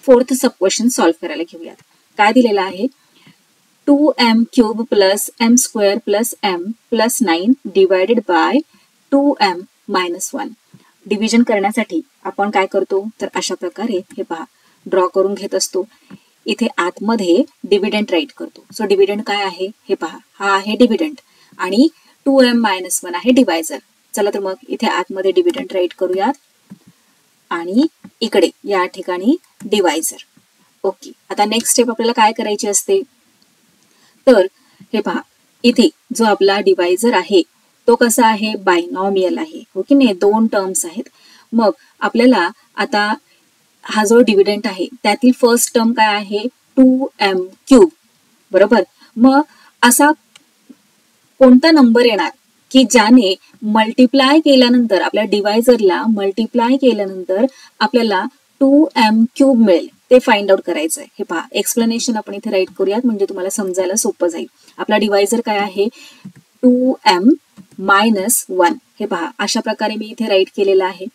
फोर्थ सब क्वेश्चन सॉल्व्ह करायला घेऊयात. काय दिलेलं आहे, 2m cube plus m square plus m plus 9 divided by 2m minus 1. Division करण्यासाठी आपण काय करतो तर अशा प्रकारे हे पहा ड्रॉ करून घेत असतो. इथे आतमध्ये डिव्हिडंड राईट करतो. सो डिव्हिडंड काय आहे हे पहा, हा आहे डिव्हिडंड आणि 2m मायनस 1 आहे डिवायझर. चला तर मग इथे आतमध्ये डिव्हिडंड राईट करूयात आणि इकडे या ठिकाणी डिवायझर. ओके, आता नेक्स्ट स्टेप आपल्याला काय करायची असते तर हे पहा, इथे जो आपला डिवायझर आहे तो कसा आहे, बायनॉमियल आहे, हो की नाही, 2 टर्म्स आहेत. मग आपल्याला आता हा जो डिव्हिडंड आहे त्यातील फर्स्ट टर्म काय आहे, 2m क्यूब, बरोबर. मग असा कोणता नंबर येणार की ज्याने मल्टिप्लाय केल्यानंतर आपल्या डिवायझरला मल्टिप्लाय केल्यानंतर आपल्याला 2m क्यूब मिळेल, ते फाइंड आउट करायचं आहे. हे पहा, एक्सप्लेनेशन आपण इथे राईट करूयात म्हणजे तुम्हाला समजायला सोपं जाईल. आपला डिवायझर काय आहे, 2m मायनस 1. हे पहा, अशा प्रकारे मी इथे राईट केलेलं आहे.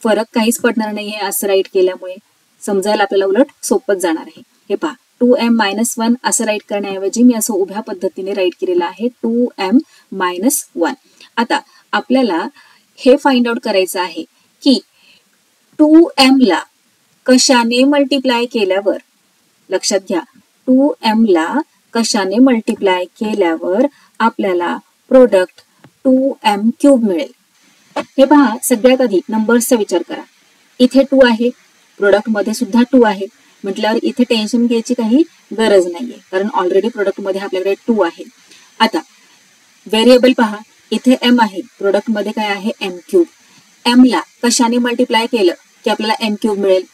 फरक काहीच पडणार नाहीये असं राईट केल्यामुळे, समजायला आपल्याला उलट सोपंच जाणार आहे. हे पहा, 2m मायनस 1 असं राईट करण्याऐवजी मी असं उभ्या पद्धतीने राईट केलेलं आहे, 2m मायनस 1. आता आपल्याला हे फाइंड आउट करायचं आहे की 2m ला कशाने मल्टिप्लाय केल्यावर, लक्षात घ्या, 2m ला कशाने मल्टिप्लाय केल्यावर आपल्याला प्रोडक्ट 2m क्यूब मिळेल. हे पहा, सगळ्यात आधी नंबर्सचा विचार करा. इथे 2 आहे, प्रोडक्ट मध्ये सुद्धा 2 आहे, म्हटल्यावर इथे टेन्शन घ्यायची काही गरज नाहीये कारण ऑलरेडी प्रोडक्ट मध्ये आपल्याकडे 2 आहे. आता व्हेरिएबल पहा, इथे m आहे, प्रोडक्ट मध्ये काय आहे, m क्यूब. m ला कशाने मल्टिप्लाय केलं की आपल्याला m क्यूब मिळेल.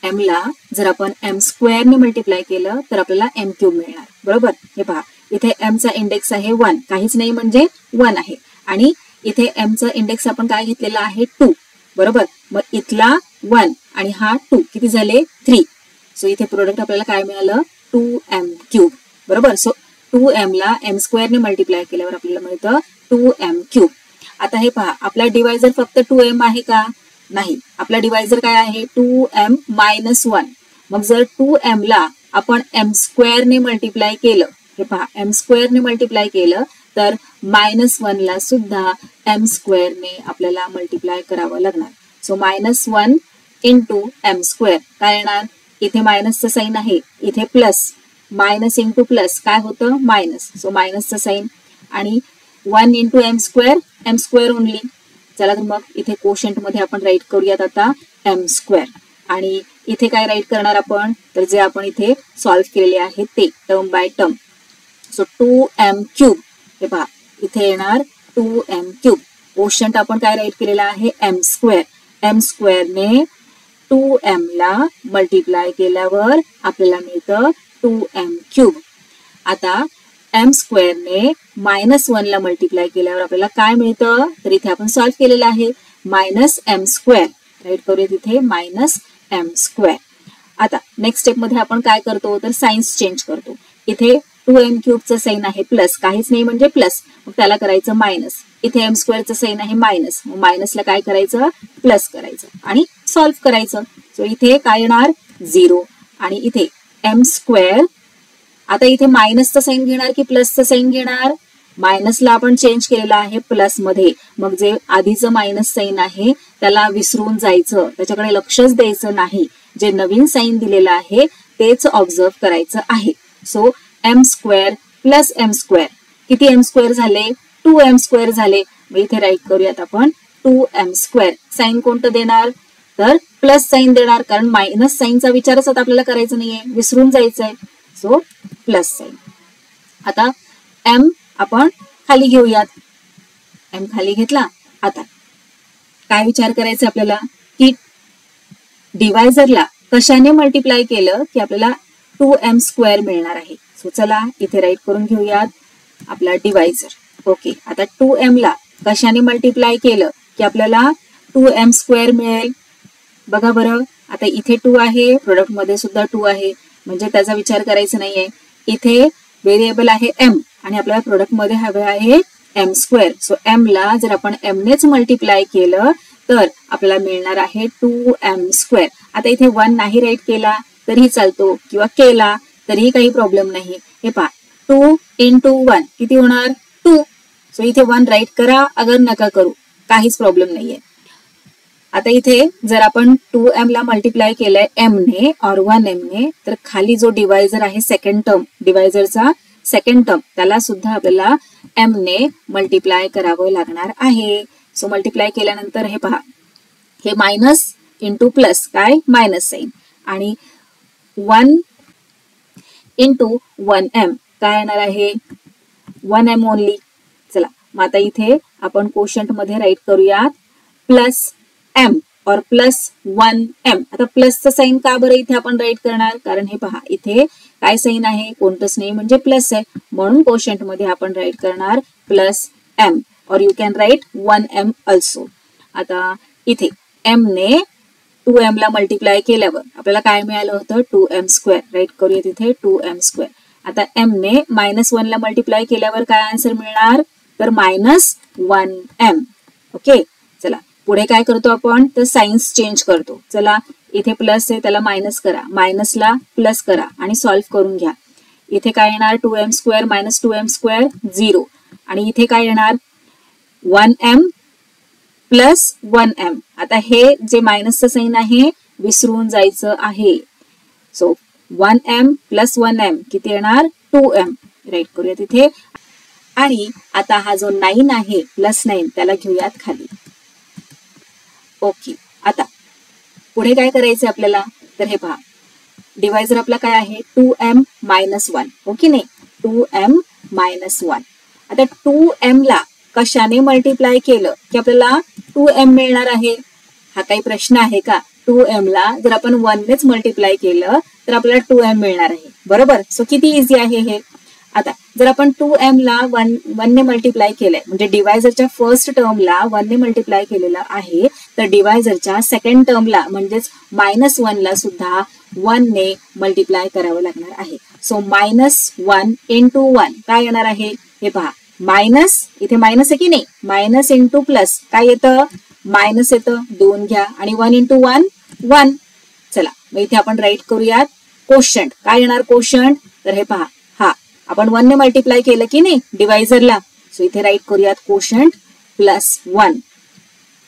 m ला जर आपण m स्क्वेअरने मल्टिप्लाय केलं तर आपल्याला m क्यूब मिळणार, बरोबर. हे पहा, इथे m चा इंडेक्स आहे 1, काहीच नाही म्हणजे 1 आहे, आणि इथे m चा इंडेक्स आपण काय घेतलेला आहे, 2, बरोबर. मग इथला 1 आणि हा 2 किती झाले, 3. सो इथे प्रोडक्ट आपल्याला काय मिळालं, 2m क्यूब, बरोबर. सो 2m ला m स्क्वेअरने मल्टिप्लाय केल्यावर आपल्याला मिळतं 2m क्यूब. आता हे पहा, आपला डिवायझर फक्त 2m आहे का, नाही, आपला डिवायझर काय आहे, 2m मायनस 1. मग जर 2m ला आपण m स्क्वेअरने मल्टिप्लाय केलं, हे पहा, m स्क्वेअरने मल्टिप्लाय केलं तर -1 ला सुद्धा m स्क्वेअरने आपल्याला मल्टिप्लाय करावं लागणार. सो -1 इंटू m स्क्वेअर काय येणार, इथे मायनसचं साइन आहे, इथे प्लस, मायनस इंटू प्लस काय होतं, मायनस. सो मायनसचं साइन आणि 1 इंटू m स्क्वेअर ओनली. चला तर मग इथे कोशंट मध्ये आपण राईट करूयात आता m स्क्वेअर, आणि इथे काय राईट करणार आपण तर जे आपण इथे सॉल्व्ह केलेले आहे ते term by term. So 2m cube, हे पहा इथे येणार 2m क्यूब. कोशंट आपण काय राईट केलेला आहे, m स्क्वेअर. m स्क्वेअरने 2m ला मल्टिप्लाय केल्यावर आपल्याला मिळतं 2m क्यूब. आता m स्क्वेअरने -1 ला मल्टिप्लाय केल्यावर आपल्याला काय मिळतं तर इथे आपण सॉल्व्ह केलेलं आहे, -m स्क्वेअर. राईट करूया तिथे -m स्क्वेअर. आता नेक्स्ट स्टेप मध्ये आपण काय करतो तर साइन्स चेंज करतो. इथे 2m क्यूबचं साइन आहे प्लस, काहीच नाही म्हणजे प्लस, मग त्याला करायचं मायनस. इथे m स्क्वेअरचं साइन आहे मायनस, मग मायनसला काय करायचं, प्लस करायचं आणि सॉल्व्ह करायचं. सो इथे काय येणार, 0, आणि इथे m स्क्वेअर. आता इथे मायनसचं साइन घेणार की प्लसचं साइन घेणार, मायनसला आपण चेंज केलेला आहे प्लस मध्ये, मग जे आधीचं मायनस साइन आहे त्याला विसरून जायचं, त्याच्याकडे लक्षच द्यायचं नाही. जे नवीन साइन दिलेलं आहे तेच ऑब्झर्व करायचं आहे. So m square plus m square, किती m स्क्वेअर झाले, 2m स्क्वेअर झाले. मग इथे राईट करूयात आपण 2m स्क्वेअर. साइन कोणतं देणार तर प्लस साइन देणार, कारण मायनस साइनचा विचारच आता आपल्याला करायचा नाहीये, विसरून जायचंय. So plus sign. आता m आपण खाली घेऊयात, m खाली घेतला. आता काय विचार करायचं आपल्याला की डिवायझरला कशाने मल्टिप्लाय केलं की आपल्याला 2m स्क्वेअर मिळणार आहे. सो चला इथे राईट करून घेऊयात आपला डिवायझर. ओके, आता 2m ला कशाने मल्टिप्लाय केलं की आपल्याला 2m स्क्वेअर मिळेल. बघा बरं, आता इथे 2 आहे, प्रोडक्ट मध्ये सुद्धा 2 आहे, म्हणजे त्याचा विचार करायचा नाहीये. इथे व्हेरिएबल आहे m आणि आपल्याला प्रोडक्ट मध्ये हवे आहे m स्क्वेअर. सो m ला जर आपण m नेच मल्टिप्लाय केलं तर आपल्याला मिळणार आहे 2m स्क्वेअर. आता इथे 1 नाही राईट केला तरीही चालतो किंवा केला तरीही काही प्रॉब्लेम नाही. हे पहा 2 into 1 किती होणार 2. सो इथे 1 राईट करा अगर नका करू काहीच प्रॉब्लेम नाहीये. आता इथे जर आपण 2m ला मल्टिप्लाय केलंय m ने और 1m ने तर खाली जो डिवायझर आहे सेकंड टर्म डिवायझरचा सेकंड टर्म त्याला सुद्धा आपल्याला m ने मल्टिप्लाय करावं लागणार आहे. सो मल्टिप्लाय केल्यानंतर हे पहा हे मायनस इंटू प्लस काय मायनस साइन आणि 1 इंटू 1m काय येणार आहे 1m ओनली. चला मग आता इथे आपण कोशंट मध्ये राईट करूयात प्लस m और प्लस 1m. आता प्लसचं साइन का बरं इथे आपण राईट करणार कारण हे पहा इथे काय साइन आहे कोणतंच नाही म्हणजे प्लस आहे म्हणून कोशंट मध्ये आपण राईट करणार प्लस m और you can write 1m also. आता इथे m ने 2m ला मल्टिप्लाय केल्यावर आपल्याला काय मिळालं होतं 2m स्क्वेअर. राईट करूया तिथे 2m स्क्वेअर. आता m ने -1 ला मल्टिप्लाय केल्यावर काय आन्सर मिळणार तर -1m. ओके चला पुढे काय करतो आपण तर साइन्स चेंज करतो. चला इथे प्लस आहे त्याला मायनस करा मायनसला प्लस करा आणि सॉल्व्ह करून घ्या. इथे काय येणार 2m square minus 2m square 0 आणि इथे काय येणार 1m प्लस 1m. आता हे जे मायनसचं साइन आहे विसरून जायचं आहे. सो 1m प्लस 1m किती येणार 2m. राईट करूया तिथे आणि आता हा जो 9 आहे प्लस 9 त्याला घेऊयात खाली. ओके आता पुढे काय करायचं आपल्याला तर हे पहा डिवायझर आपला काय आहे 2m मायनस 1 हो की नाही 2m मायनस 1. आता 2m ला कशाने मल्टिप्लाय केलं की आपल्याला 2m मिळणार आहे. हा काही प्रश्न आहे का 2m ला जर आपण 1 नेच मल्टिप्लाय केलं तर आपल्याला 2m मिळणार आहे बरोबर. सो किती इझी आहे हे. आता जर आपण 2m ला 1 ने मल्टिप्लाय केलंय म्हणजे डिवायझरच्या फर्स्ट टर्मला 1 ने मल्टिप्लाय केलेलं आहे तर डिवायझरच्या सेकंड टर्मला म्हणजेच -1 ला सुद्धा 1 ने मल्टिप्लाय करावं लागणार आहे. सो -1 इंटू 1 काय येणार आहे हे पहा मायनस इथे मायनस आहे की नाही मायनस इंटू प्लस काय येतं मायनस येतं 2 घ्या आणि 1 इंटू 1 1. चला मग इथे आपण राईट करूयात कोशंट. काय येणार कोशंट तर हे पहा हा आपण 1 ने मल्टिप्लाय केलं की नाही डिवायझरला. सो इथे राईट करूयात कोशंट प्लस 1.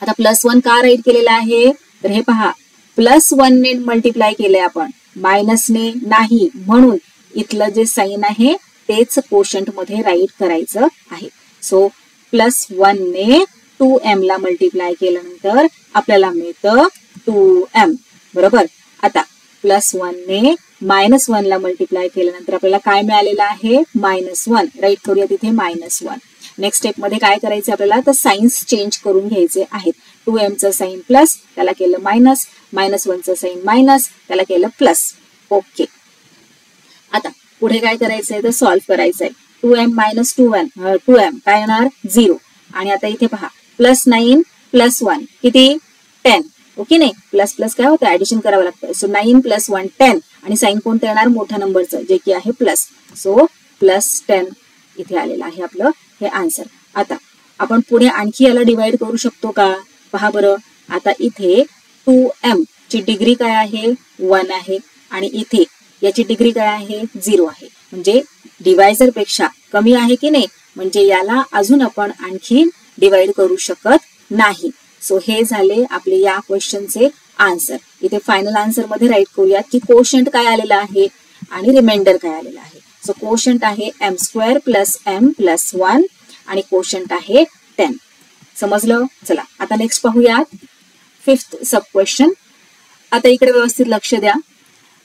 आता प्लस 1 का राईट केलेला आहे तर हे पहा प्लस 1 ने मल्टिप्लाय केलंय आपण मायनसने नाही म्हणून इथलं जे साइन आहे तेच कोशंट मध्ये राईट करायचं आहे. सो प्लस 1 ने 2m ला मल्टिप्लाय केल्यानंतर आपल्याला मिळतं 2m बरोबर. आता प्लस 1 ने -1 ला मल्टिप्लाय केल्यानंतर आपल्याला काय मिळालेलं आहे -1. राईट करूया तिथे -1. नेक्स्ट स्टेप मध्ये काय करायचं आपल्याला तर साइन्स चेंज करून घ्यायचे आहेत. 2m चं साइन प्लस त्याला केलं मायनस -1 चं साइन मायनस त्याला केलं प्लस. ओके आता पुढे काय करायचंय तर सॉल्व्ह करायचंय 2m मायनस 2m काय येणार 0 आणि आता इथे पहा +9 + 1 किती 10 ओके नाही प्लस प्लस काय होतं ऍडिशन करावं लागतं. सो 9 + 1 10 आणि साइन कोणतं येणार मोठ्या नंबरचं जे की आहे प्लस. सो +10 इथे आलेलं आहे आपलं हे आन्सर. आता आपण पुढे आणखी याला डिवाइड करू शकतो का पहा बरं. आता इथे 2m ची डिग्री काय आहे 1 आहे आणि इथे याची डिग्री काय आहे 0 आहे म्हणजे डिवायझर पेक्षा कमी आहे की नाही म्हणजे याला अजून आपण आणखी डिवाइड करू शकत नाही. सो हे झाले आपले या क्वेश्चनचे आन्सर. इथे फायनल आन्सर मध्ये राईट करूयात की कोशंट काय आलेला आहे आणि रिमाइंडर काय आलेला आहे. सो कोशंट आहे m² + m + 1 आणि कोशंट आहे 10. समजलं. चला आता नेक्स्ट पाहूयात 5th सब क्वेश्चन. आता इकडे व्यवस्थित लक्ष द्या.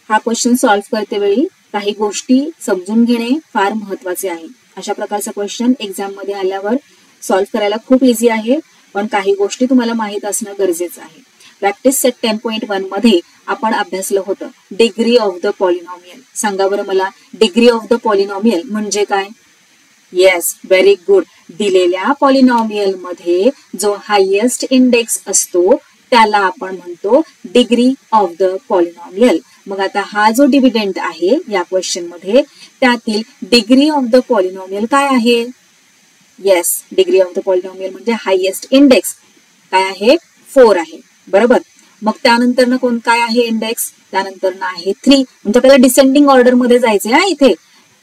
हा क्वेश्चन सॉल्व्ह करते वेळी काही गोष्टी समजून घेणे फार महत्वाचे आहे. अशा प्रकारचा क्वेश्चन एक्झाम मध्ये आल्यावर सॉल्व्ह करायला खूप इझी आहे पण काही गोष्टी तुम्हाला माहित असणं गरजेचं आहे. प्रॅक्टिस सेट 10.1 मध्ये आपण अभ्यासलं होतं डिग्री ऑफ द पॉलिनॉमियल. सांगा बरं मला डिग्री ऑफ द पॉलिनॉमियल म्हणजे काय. Yes very good. दिलेल्या पॉलिनॉमियल मध्ये जो हायेस्ट इंडेक्स असतो त्याला आपण म्हणतो डिग्री ऑफ द पॉलिनॉमियल. मग आता हा जो डिव्हिडंड आहे या क्वेश्चन मध्ये त्यातील डिग्री ऑफ द पॉलिनॉमियल काय आहे. Yes degree of the polynomial म्हणजे हायेस्ट इंडेक्स काय आहे 4 आहे बरोबर. मग त्यानंतर कोण काय आहे इंडेक्स, त्यानंतर आहे 3. म्हणजे आपल्याला डिसेंडिंग ऑर्डर मध्ये जायचंय हा. इथे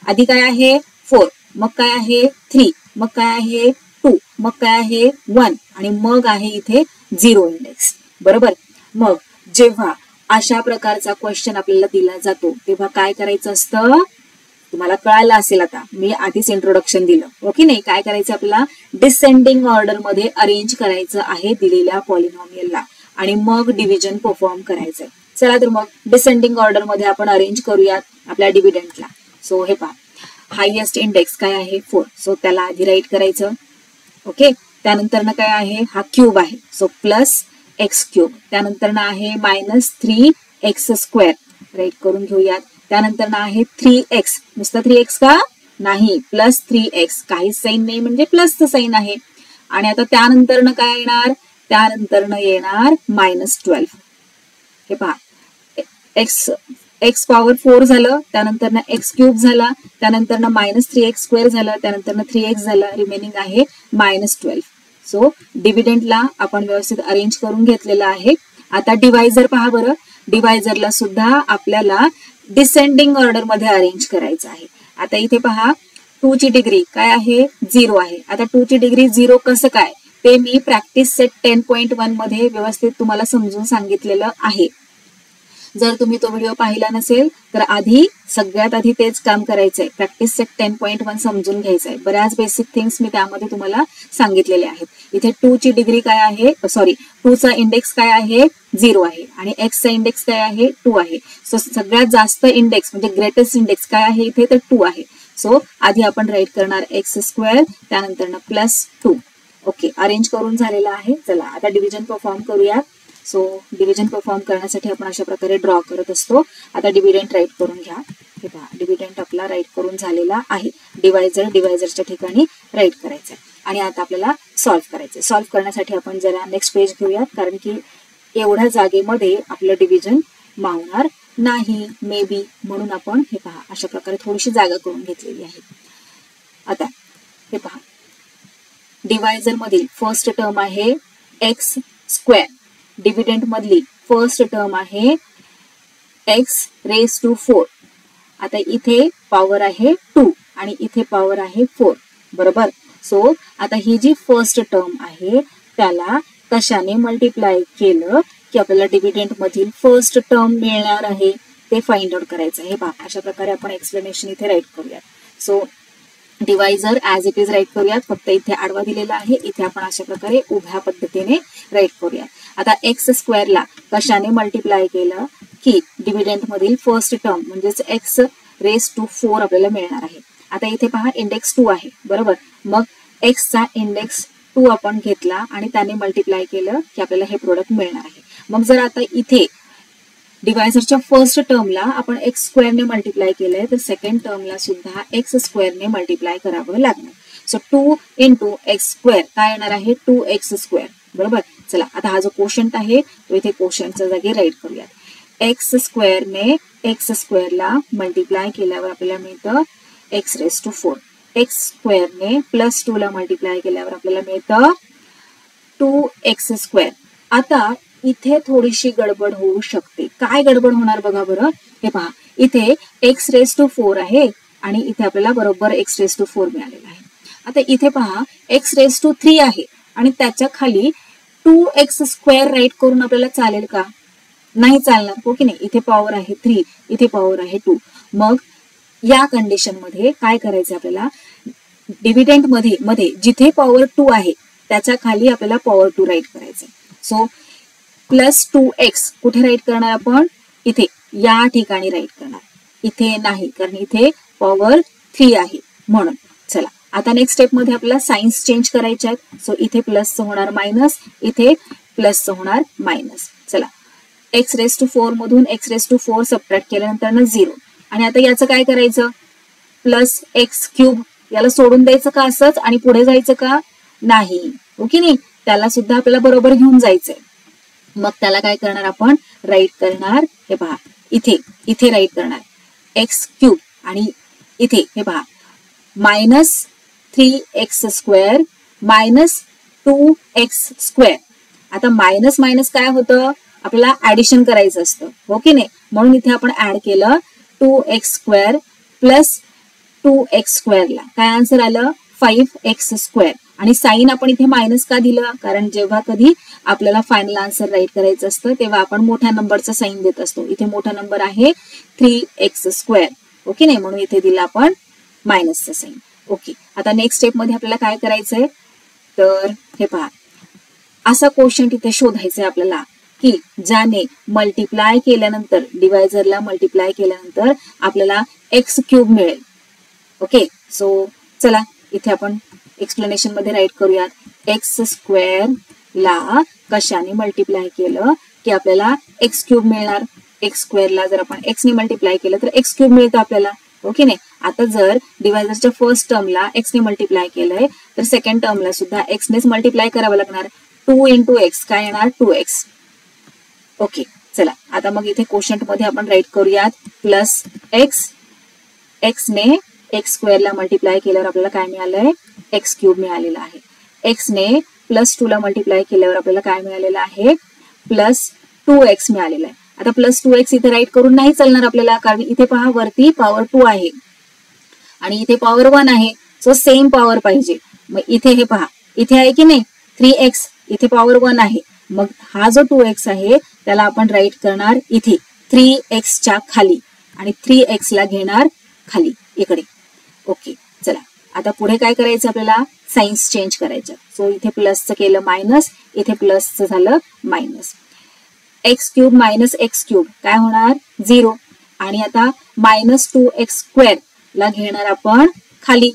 आधी काय आहे 4, मग काय आहे 3, मग काय आहे 2, मग काय आहे 1 आणि मग आहे इथे 0 इंडेक्स. बरोबर. मग जेव्हा अशा प्रकारचा क्वेश्चन आपल्याला दिला जातो तेव्हा काय करायचं असतं, तुम्हाला कळायला असेल आता, मी आधीच इंट्रोडक्शन दिलं. ओके नाही. काय करायचं आपल्याला डिसेंडिंग ऑर्डर मध्ये अरेंज करायचं आहे दिलेल्या पॉलिनॉमियलला आणि मग डिव्हिजन परफॉर्म करायचंय. चला तर मग डिसेंडिंग ऑर्डर मध्ये आपण अरेंज करूयात आपल्या डिव्हिडंटला. सो हे पहा, हायएस्ट इंडेक्स काय आहे 4, सो त्याला आधी राईट करायचं. ओके. त्यानंतर काय आहे, हा क्यूब आहे, सो प्लस एक्स क्यूब. त्यानंतर आहे -3x², राईट करून घेऊयात. त्यानंतर आहे 3x, नुसतं 3x का नाही, प्लस 3x, काही साईन नाही म्हणजे प्लसचं साईन आहे. आणि आता त्यानंतर काय येणार, त्यानंतर येणार -12. हे पहा, x पॉवर 4 झालं, त्यानंतर x क्यूब झाला, त्यानंतर -3x² झालं, त्यानंतर 3x झालं, रिमेनिंग आहे -12. सो डिव्हिडंटला आपण व्यवस्थित अरेंज करून घेतलेलं आहे. आता डिवायझर पहा बरं, डिवायझरला सुद्धा आपल्याला डिसेंडिंग ऑर्डर मध्ये अरेंज करायचं आहे. आता इथे पहा 2 ची डिग्री काय आहे 0 आहे. आता 2 ची डिग्री 0 कसं काय ते मी प्रॅक्टिस सेट 10.1 मध्ये व्यवस्थित तुम्हाला समजून सांगितलेलं आहे. जर तुम्ही तो व्हिडिओ पाहिला नसेल तर सगळ्यात आधी तेच काम करायचंय, प्रॅक्टिस सेट 10.1 समजून घ्यायचंय. बऱ्याच बेसिक थिंग्स मी त्यामध्ये तुम्हाला सांगितलेले आहेत. इथे 2 ची डिग्री काय आहे, 2 चा इंडेक्स काय आहे 0 आहे आणि x चा इंडेक्स काय आहे 2 आहे. सो सगळ्यात जास्त इंडेक्स म्हणजे ग्रेटेस्ट इंडेक्स काय आहे इथे तर 2 आहे. सो आधी आपण राईट करणार x², त्यानंतर +2. ओके, अरेंज करून झालेला आहे. चला आता डिव्हिजन परफॉर्म करूया. सो डिव्हिजन परफॉर्म करण्यासाठी आपण अशा प्रकारे ड्रॉ करत असतो. आता डिव्हिडंट राईट करून घ्या. हे पहा, डिव्हिडंट आपला राईट करून झालेला आहे. डिवायझरच्या ठिकाणी राईट करायचं आहे आणि आता आपल्याला सॉल्व्ह करायचं. सॉल्व्ह करण्यासाठी आपण जरा नेक्स्ट पेज घेऊयात, कारण की एवढ्या जागेमध्ये आपलं डिव्हिजन मावणार नाही मे बी, म्हणून आपण हे पहा अशा प्रकारे थोडीशी जागा करून घेतलेली आहे. आता हे पहा, डिवायझर मधील फर्स्ट टर्म आहे x², डिव्हिडंट मधली फर्स्ट टर्म आहे x⁴. आता इथे पॉवर आहे 2 आणि इथे पॉवर आहे 4. बरोबर. सो आता ही जी फर्स्ट टर्म आहे त्याला कशाने मल्टिप्लाय केलं की आपल्याला डिव्हिडंट मधील फर्स्ट टर्म मिळणार आहे ते फाइंड आउट करायचं आहे. पहा अशा प्रकारे आपण एक्सप्लेनेशन इथे राईट करूयात. So divisor as it is write करूयात, फक्त इथे आडवा दिलेला आहे, इथे आपण अशा प्रकारे उभ्या पद्धतीने राईट करूयात. आता x² ला कशाने मल्टिप्लाय केलं की डिव्हिडंट मधील फर्स्ट टर्म म्हणजेच x⁴ आपल्याला मिळणार आहे. आता इथे पहा इंडेक्स 2 आहे. बरोबर. मग x चा इंडेक्स 2 आपण घेतला आणि त्याने मल्टिप्लाय केलं की आपल्याला हे प्रोडक्ट मिळणार आहे. मग जर आता इथे डिवायझरच्या फर्स्ट टर्मला आपण x² ने मल्टिप्लाय केलंय तर सेकंड टर्मला सुद्धा x² ने मल्टिप्लाय करावं लागणार. सो 2 × x² काय येणार आहे 2x². बरोबर. चला आता हा जो कोशंट आहे तो इथे कोशंटच्या जागी राईट करूयात. x² ने x² ला मल्टिप्लाय केल्यावर आपल्याला मिळतं x⁴. x² ने +2 ला मल्टिप्लाय केल्यावर आपल्याला मिळतं 2x². आता इथे थोडीशी गडबड होऊ शकते. काय गडबड होणार बघा बरं. हे पहा, इथे x⁴ आहे आणि इथे आपल्याला बरोबर x⁴ मिळालेला आहे. आता इथे पहा x⁴ आहे आणि त्याच्या खाली 2x² राईट करून आपल्याला चालेल का, नाही चालणार. हो की नाही. इथे पॉवर आहे 3, इथे पॉवर आहे 2. मग या कंडिशन मध्ये काय करायचं आपल्याला, डिव्हिडंट मध्ये जिथे पॉवर 2 आहे त्याच्या खाली आपल्याला पॉवर 2 राईट करायचं. सो +2x कुठे राईट करणार आपण, इथे या ठिकाणी राईट करणार. इथे नाही, कारण इथे पॉवर 3 आहे म्हणून. चला आता नेक्स्ट स्टेप मध्ये आपल्याला साइन्स चेंज करायचे आहेत. सो इथे प्लसचं होणार मायनस, इथे प्लसचं होणार मायनस. चला x⁴ मधून x⁴ सबट्रॅक्ट केल्यानंतर 0. आणि आता याचं काय करायचं, +x³ याला सोडून द्यायचं का असंच आणि पुढे जायचं का, नाही. ओके नाही, त्याला सुद्धा आपल्याला बरोबर घेऊन जायचंय. मग त्याला काय करणार आपण, राईट करणार. हे पहा इथे राईट करणार x³ आणि इथे हे पहा -3x² -2x². आता मायनस मायनस काय होतं, आपल्याला ऍडिशन करायचं असतं, हो की नाही. म्हणून इथे आपण ऍड केलं 2x² प्लस 2x² ला काय आन्सर आलं 5x². आणि साइन आपण इथे मायनस का दिलं, कारण जेव्हा कधी आपल्याला फायनल आन्सर राईट करायचं असतं तेव्हा आपण मोठ्या नंबरचा साइन देत असतो. इथे मोठा नंबर आहे 3x², ओके नाही, म्हणून इथे दिला आपण मायनसचा साइन. ओके, आता नेक्स्ट स्टेप मध्ये आपल्याला काय करायचंय, तर हे पहा, असा क्वेश्चन इथे शोधायचा आहे आपल्याला की ज्याने मल्टिप्लाय केल्यानंतर, डिवायझरला मल्टिप्लाय केल्यानंतर आपल्याला x³ मिळेल. ओके, सो चला इथे आपण एक्सप्लेनेशन मध्ये राईट करूयात. x² ला कशाने मल्टिप्लाय केलं की आपल्याला x³ मिळणार. x² ला जर आपण x ने मल्टिप्लाय केलं तर x³ मिळतं आपल्याला, ओके नाही. आता जर डिवायझरच्या फर्स्ट टर्मला x ने मल्टिप्लाय केलंय तर सेकंड टर्मला सुद्धा x नेच मल्टिप्लाय करावं लागणार. 2 × x काय येणार 2x. ओके, चला आता मग इथे कोशंट मध्ये आपण राईट करूयात प्लस x ने x² ला मल्टिप्लाय केल्यावर आपल्याला काय मिळालंय x³ मिळालेलं आहे. x ने +2 ला मल्टिप्लाय केल्यावर आपल्याला काय मिळालेलं आहे प्लस 2x मिळालेलं आहे. आता प्लस 2x इथे राईट करून नाही चालणार आपल्याला, कारण इथे पहा वरती पॉवर 2 आहे आणि इथे पॉवर 1 आहे, सो सेम पॉवर पाहिजे. मग इथे हे पहा, इथे आहे की नाही 3x, इथे पॉवर 1 आहे, मग हा जो 2x आहे त्याला आपण राईट करणार इथे 3x च्या खाली आणि 3x ला घेणार खाली इकडे. ओके, चला आता पुढे काय करायचं आपल्याला, साइन्स चेंज करायचं. सो इथे प्लसचं केलं मायनस, इथे प्लसचं झालं मायनस. x³ मायनस x³ काय होणार 0. आणि आता -2x² ला घेणार आपण खाली,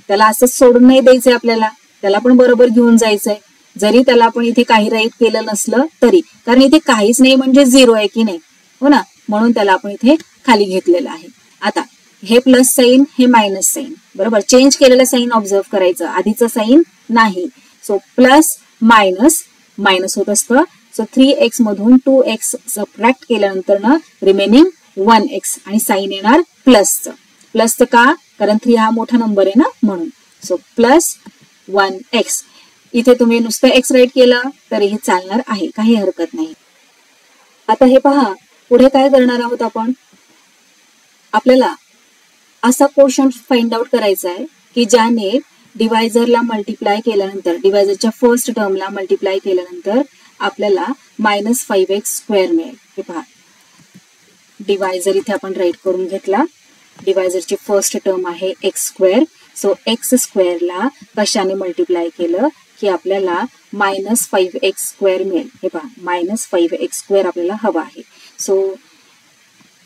त्याला असंच सोडून नाही द्यायचंय आपल्याला, त्याला पण बरोबर घेऊन जायचंय, जरी त्याला आपण इथे काही राईट केलं नसलं तरी, कारण इथे काहीच नाही म्हणजे 0 आहे की नाही, हो ना, म्हणून त्याला आपण इथे खाली घेतलेलं आहे. आता हे प्लस साइन हे मायनस साइन, बरोबर, चेंज केलेलं साइन ऑब्झर्व करायचं, आधीचं साइन नाही. सो प्लस मायनस मायनस होत असतं. सो 3x मधून 2x सबट्रॅक्ट केल्यानंतर ना रिमेनिंग 1x आणि साइन येणार प्लसचं. प्लसचं का, कारण 3 हा मोठा नंबर आहे ना म्हणून. So plus 1x. इथे तुम्ही नुसतं x राईट केलं तरीही चालणार आहे, काही हरकत नाही. आता हे पहा, पुढे काय करणार आहोत आपण, आपल्याला असा क्वेश्चन फाइंड आउट करायचा आहे की ज्याने डिवायझरला मल्टिप्लाय केल्यानंतर, डिवायझरच्या फर्स्ट टर्मला मल्टिप्लाय केल्यानंतर आपल्याला -5x² मिळेल. हे पहा, डिवायझर इथे आपण राईट करून घेतला, डिवायझरची फर्स्ट टर्म आहे x². सो x² ला कशाने मल्टिप्लाय केलं की आपल्याला -5x² मिळेल. हे पहा, -5x² आपल्याला हवा आहे. सो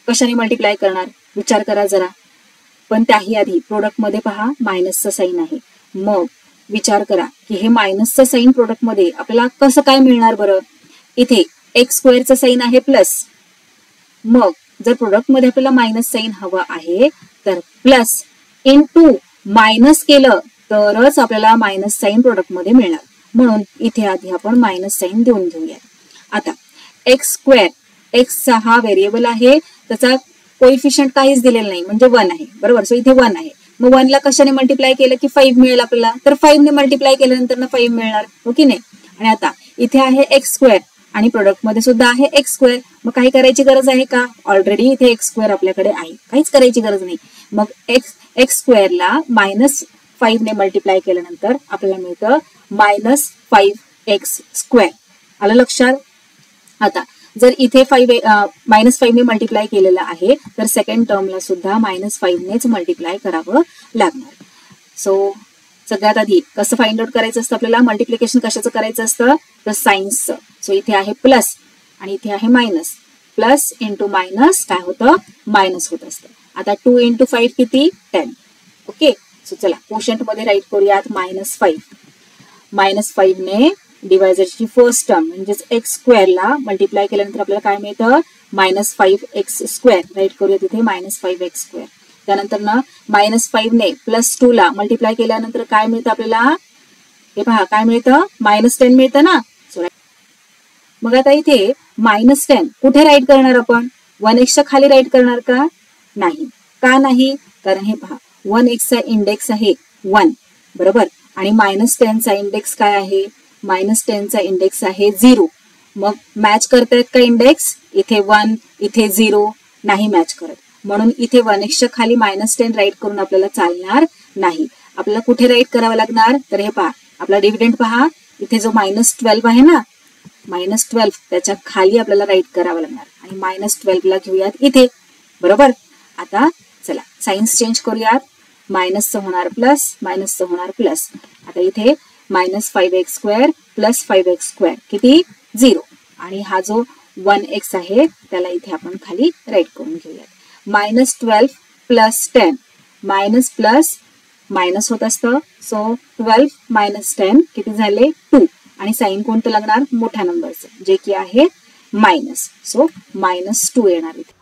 कशाने मल्टिप्लाय करणार विचार करा जरा, पण त्याही आधी प्रोडक्ट मध्ये पहा मायनसचं साइन आहे. मग विचार करा की हे मायनसचं साइन प्रोडक्ट मध्ये आपल्याला कसं काय मिळणार बरं. इथे x² साइन आहे प्लस, मग जर प्रोडक्ट मध्ये आपल्याला मायनस साइन हवं आहे तर प्लस इंटू मायनस केलं तरच आपल्याला मायनस साइन प्रोडक्ट मध्ये मिळणार, म्हणून इथे आधी आपण मायनस साइन देऊन घेऊया. आता x², x हा व्हेरिएबल आहे, त्याचा कोइफिशियंट काहीच दिलेलं नाही म्हणजे 1 आहे, बरोबर. सो इथे 1 आहे, मग 1 ला कशाने मल्टिप्लाय केलं की 5 मिळेल आपल्याला, तर 5 ने मल्टिप्लाय केल्यानंतर ना 5 मिळणार, हो की नाही. आणि आता इथे आहे x² आणि प्रोडक्ट मध्ये सुद्धा आहे x², मग काही करायची गरज आहे का, ऑलरेडी इथे x² आपल्याकडे आहे, काहीच करायची गरज नाही. मग x² ला -5 ने मल्टिप्लाय केल्यानंतर आपल्याला मिळतं -5x². आलं लक्षात. आता जर इथे -5 ने मल्टिप्लाय केलेलं आहे तर सेकंड टर्मला सुद्धा -5 नेच मल्टिप्लाय करावं लागणार. सो सगळ्यात आधी कसं फाइंड आउट करायचं असतं आपल्याला, मल्टिप्लिकेशन कशाचं करायचं असतं तर सायन्सचं. सो इथे आहे प्लस आणि इथे आहे मायनस, प्लस इंटू मायनस काय होतं मायनस होत असतं. आता 2 × 5 किती 10. ओके, सो चला क्वोशंट मध्ये राईट करूयात -5. -5 ने डिवायझरची फर्स्ट टर्म म्हणजेच x² ला मल्टिप्लाय केल्यानंतर आपल्याला काय मिळतं -5x². राईट करूया तिथे -5x². त्यानंतर ना -5 ने +2 ला मल्टिप्लाय केल्यानंतर काय मिळतं आपल्याला, हे पहा काय मिळतं -10 मिळतं ना. मग आता इथे -10 कुठे राईट करणार आपण, 1x च्या खाली राईट करणार का नाही, का नाही, कारण हे पहा 1x चा इंडेक्स आहे 1, बरोबर, आणि -10 चा इंडेक्स काय आहे, -10 चा इंडेक्स आहे 0. मग मॅच करतायत का इंडेक्स? इथे 1, इथे 0 नाही मॅच करत, म्हणून इथे 1x खाली -10 राईट करून आपल्याला चालणार नाही. आपल्याला कुठे राईट करावं लागणार? तर हे पहा, आपला डिव्हिडंड पहा, इथे जो -12 आहे ना, -12 त्याच्या खाली आपल्याला राईट करावं लागणार आणि -12 ला घेऊयात इथे. बरोबर. आता चला साइन्स चेंज करूयात. मायनसचं होणार प्लस, मायनसचं होणार प्लस. आता इथे -5x² + 5x² किती? 0. आणि हा जो 1x आहे त्याला इथे आपण खाली राईट करून घेऊयात. -12 + 10 मायनस प्लस मायनस होत असतं. सो 12 - 10 किती झाले? 2. आणि साइन कोणतं लागणार? मोठ्या नंबरचं, जे की आहे मायनस. सो -2 येणार इथे.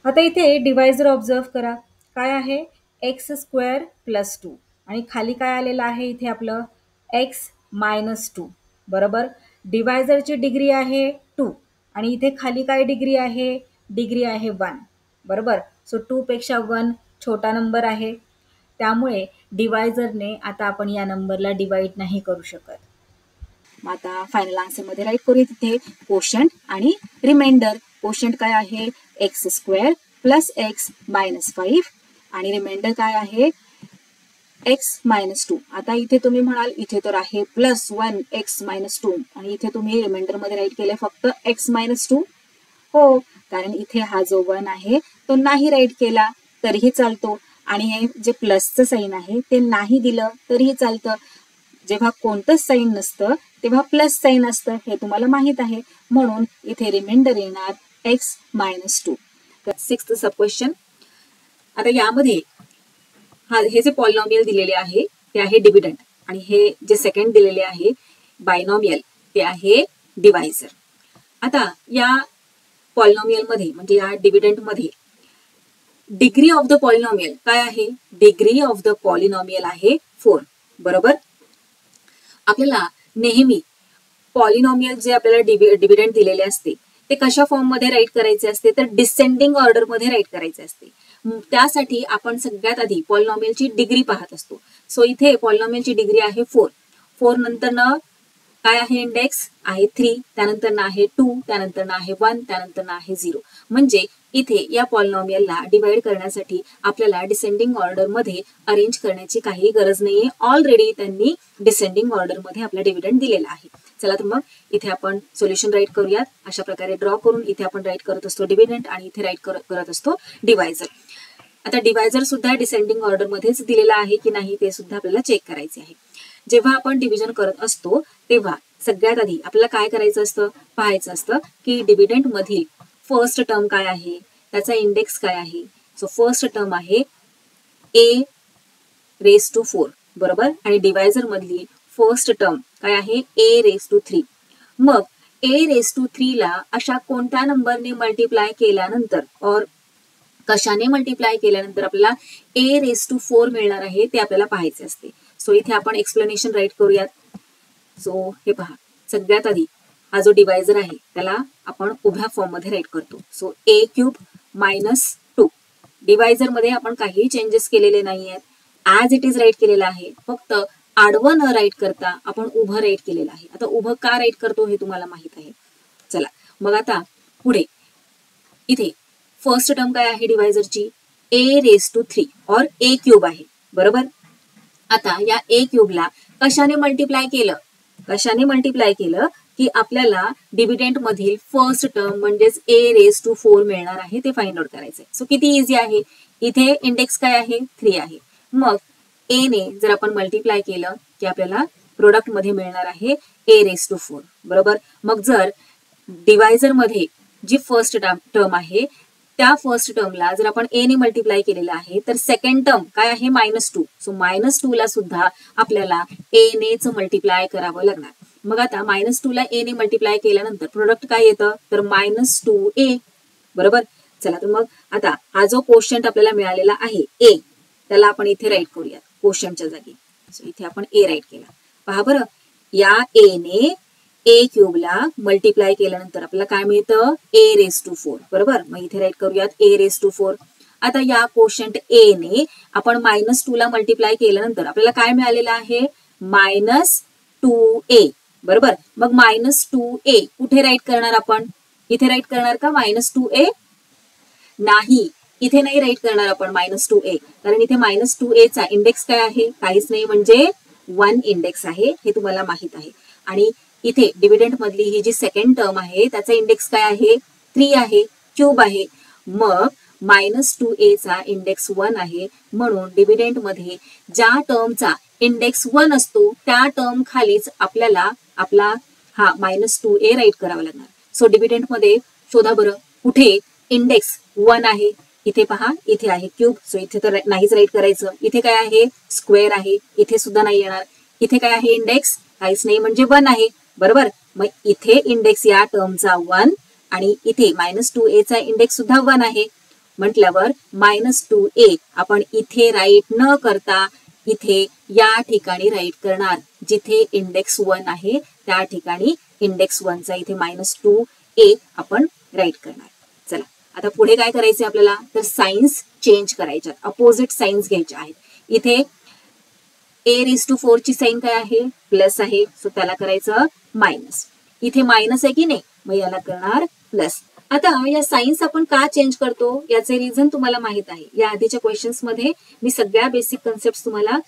आता इथे डिवायझर ऑब्झर्व करा. काय आहे? x² + 2 आणि खाली काय आलेलं आहे इथे आपलं? x - 2. बरोबर. डिवायझरची डिग्री आहे 2 आणि इथे खाली काय डिग्री आहे? डिग्री आहे 1. बरोबर. सो 2 पेक्षा 1 छोटा नंबर आहे, त्यामुळे डिवायझरने आता आपण या नंबरला डिवाइड नाही करू शकत. मग आता फायनल आन्सर मध्ये राईट करूया तिथे कोशंट आणि रिमाइंडर. कोशंट काय आहे? x² + x - 5 आणि रिमाइंडर काय आहे? x - 2. आता इथे तुम्ही म्हणाल इथे तर आहे +1 x - 2 आणि इथे तुम्ही रिमाइंडर मध्ये राईट केले फक्त x - 2. हो, कारण इथे हा जो 1 आहे तो नाही राईट केला तरीही चालतो आणि हे जे प्लसचं साइन आहे ते नाही दिलं तरीही चालतं. जेव्हा कोणतंच साइन नसतं तेव्हा प्लस साइन असतं, हे तुम्हाला माहित आहे. म्हणून इथे रिमाइंडर येणार x - 2. तर 6th सब क्वेश्चन. आता यामध्ये हे जे पॉलिनॉमियल दिलेले आहे ते आहे डिव्हिडंड आणि हे जे सेकंड दिलेले आहे बायनॉमियल ते आहे डिवायझर. आता या पॉलिनॉमियल मध्ये म्हणजे या डिव्हिडंड मध्ये डिग्री ऑफ द पॉलिनॉमियल काय आहे? डिग्री ऑफ द पॉलिनॉमियल आहे 4. बरोबर. आपल्याला नेहमी पॉलिनॉमियल जे आपल्याला डिव्हिडंड दिलेले असते ते कशा फॉर्म मध्ये राईट करायचे असते? तर डिसेंडिंग ऑर्डर मध्ये राईट करायचे असते. त्यासाठी आपण सगळ्यात आधी पॉलिनॉमियलची डिग्री पाहत असतो. सो इथे पॉलिनॉमियलची डिग्री आहे 4. 4 नंतर काय आहे? इंडेक्स आहे 3, त्यानंतर आहे 2, त्यानंतर आहे 1, त्यानंतर आहे 0. म्हणजे इथे या पॉलिनॉमियलला डिवाइड करण्यासाठी आपल्याला डिसेंडिंग ऑर्डर मध्ये अरेंज करण्याची काही गरज नाहीये. ऑलरेडी त्यांनी डिसेंडिंग ऑर्डर मध्ये आपला डिव्हिडंड दिलेला आहे. चला तर मग इथे आपण सोल्युशन राईट करूयात. अशा प्रकारे ड्रॉ करून इथे आपण राईट करत असतो डिव्हिडंड आणि इथे राईट करत असतो डिवायझर. आता डिवायझर सुद्धा डिसेंडिंग ऑर्डर मध्येच दिलेला आहे की नाही ते सुद्धा आपल्याला चेक करायचे आहे. जेव्हा आपण डिव्हिजन करत असतो तेव्हा सगळ्यात आधी आपल्याला काय करायचं असतं? पाहायचं असतं की डिव्हिडंड मधील फर्स्ट टर्म काय आहे, त्याचा इंडेक्स काय आहे. सो फर्स्ट टर्म आहे a⁴. बरोबर. आणि डिवायझर मधली फर्स्ट टर्म काय आहे? a⁵. मग a⁵ ला अशा कोणत्या नंबरने मल्टिप्लाय केल्यानंतर और कशाने मल्टिप्लाय केल्यानंतर आपल्याला a⁴ मिळणार आहे ते आपल्याला पाहायचे असते. सो इथे आपण एक्सप्लेनेशन राईट करूयात. सो हे पहा, सगळ्यात आधी हा जो डिवायझर आहे त्याला आपण उभ्या फॉर्म मध्ये राईट करतो. So a³ - 2. डिवायझर मध्ये आपण काहीही चेंजेस केलेले नाही आहेत, ऍज इट इज राईट केलेला आहे. फक्त आडवं न राईट करता आपण उभं राईट केलेलं आहे. आता उभं का राईट करतो हे तुम्हाला माहित आहे. चला मग आता पुढे इथे फर्स्ट टर्म काय आहे डिवायझरची? a⁵ और a³ आहे. बरोबर. आता या a³ ला कशाने मल्टिप्लाय केलं? कशाने मल्टिप्लाय केलं की आपल्याला डिव्हिडंड मधील फर्स्ट टर्म म्हणजेच a⁴ मिळणार आहे ते फाइंड आउट करायचंय. सो किती इझी आहे. इथे इंडेक्स काय आहे? 3 आहे. मग a ने जर आपण मल्टिप्लाय केलं की आपल्याला प्रोडक्ट मध्ये मिळणार आहे a⁴. बरोबर. मग जर डिवायझर मध्ये जी फर्स्ट टर्म आहे त्या फर्स्ट टर्मला जर आपण a ने मल्टिप्लाय केलेलं आहे तर सेकंड टर्म काय आहे? -2. सो -2 ला सुद्धा आपल्याला a नेच मल्टिप्लाय करावं लागणार. मग आता -2 ला a ने मल्टिप्लाय केल्यानंतर प्रोडक्ट काय येतं? तर -2a. बरोबर. चला तर मग आता हा जो कोशंट आपल्याला मिळालेला आहे a त्याला आपण इथे राईट करूया कोशंटच्या जागी. सो इथे आपण a राईट केला. पहा बरं, या a ने a³ ला मल्टिप्लाय केल्यानंतर आपल्याला काय मिळतं? a⁴. बरोबर. मग इथे राईट करूयात a⁴. आता या कोशंट a ने आपण -2 ला मल्टिप्लाय केल्यानंतर आपल्याला काय मिळालेलं आहे? -2a. बरोबर. मग -2a कुठे राईट करणार आपण? इथे राईट करणार का -2a? नाही, इथे नाही राईट करणार आपण -2a, कारण इथे -2a चा इंडेक्स काय आहे? काहीच नाही, म्हणजे 1 इंडेक्स आहे, हे तुम्हाला माहित आहे. आणि इथे डिव्हिडंड मधली ही जी सेकंड टर्म आहे त्याचा इंडेक्स काय आहे? 3 आहे, क्यूब आहे. मग -2a चा इंडेक्स 1 आहे, म्हणून डिव्हिडंड मध्ये ज्या टर्मचा इंडेक्स 1 असतो त्या टर्म खालीच आपल्याला आपला हा -2a राईट करावा लागणार. सो डिव्हिडंड मध्ये शोधा बरं कुठे इंडेक्स 1 आहे. इथे पहा, इथे आहे क्यूब, सो इथे तर नाहीच राईट करायचं. इथे काय आहे? स्क्वेअर आहे, इथे सुद्धा नाही येणार. इथे काय आहे? इंडेक्स काहीच नाही, म्हणजे 1 आहे, बरोबर. मग इथे इंडेक्स या टर्मचा 1 आणि इथे -2a चा इंडेक्स सुद्धा 1 आहे, म्हटल्यावर -2a आपण इथे राईट न करता इथे या ठिकाणी राईट करणार. जिथे इंडेक्स 1 आहे त्या ठिकाणी इंडेक्स 1 चा इथे -2a आपण राईट करणार. चला, आता पुढे काय करायचे आपल्याला? तर साइन्स चेंज करायच्यात, अपोजिट साइन्स घ्यायच्या आहेत. इथे a⁴ ची साइन काय आहे? प्लस आहे, सो त्याला करायचं मायनस. इथे मायनस आहे की नाही, मग याला करणार प्लस. आता या साइन्स आपण का चेंज करतो याचे रिझन तुम्हाला माहित आहे. या आधीच्या क्वेश्चन्स मध्ये मी सगळ्या बेसिक कन्सेप्ट तुम्हाला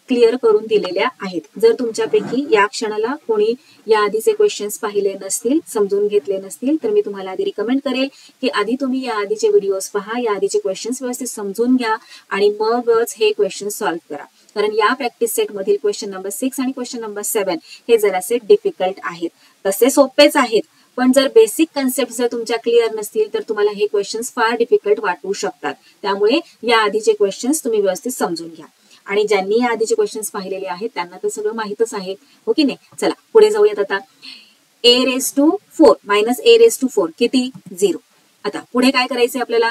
क्लिअर करून दिलेल्या आहेत. जर तुमच्यापैकी या क्षणाला कोणी या आधीचे क्वेश्चन्स पाहिले नसतील, समजून घेतले नसतील, तर मी तुम्हाला आधी रिकमेंड करेल की आधी तुम्ही या आधीचे व्हिडिओज पहा, या आधीचे क्वेश्चन्स व्यवस्थित समजून घ्या आणि मगच हे क्वेश्चन सॉल्व्ह करा. कारण या प्रॅक्टिस सेट मधील क्वेश्चन नंबर 6 आणि क्वेश्चन नंबर 7 हे जरासे डिफिकल्ट आहेत. तसे सोपेच आहेत, पण जर बेसिक कन्सेप्ट जर तुमच्या क्लिअर नसतील तर तुम्हाला हे क्वेश्चन्स फार डिफिकल्ट वाटू शकतात. त्यामुळे या आधीचे क्वेश्चन्स तुम्ही व्यवस्थित समजून घ्या. आणि ज्यांनी या आधीचे क्वेश्चन्स पाहिलेले आहेत त्यांना तर सगळं माहितच आहे, हो की नाही. चला पुढे जाऊयात. आता a⁴ किती? 0. आता पुढे काय करायचंय आपल्याला?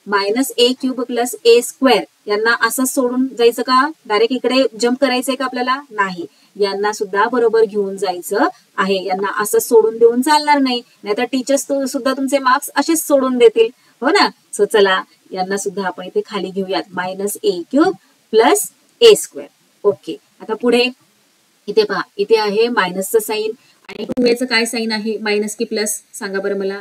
-a³ + a² यांना असं सोडून जायचं का? डायरेक्ट इकडे जम्प करायचंय का आपल्याला? नाही, यांना सुद्धा बरोबर घेऊन जायचं आहे. यांना असं सोडून देऊन चालणार नाही, नाहीतर टीचर्स सुद्धा तुमचे मार्क्स असेच सोडून देतील, हो ना. सो चला, यांना सुद्धा आपण इथे खाली घेऊयात. -a³ + a². ओके. आता पुढे इथे पहा, इथे आहे मायनसचं साईन आणि 2a चं काय साईन आहे? मायनस की प्लस? सांगा बरं मला.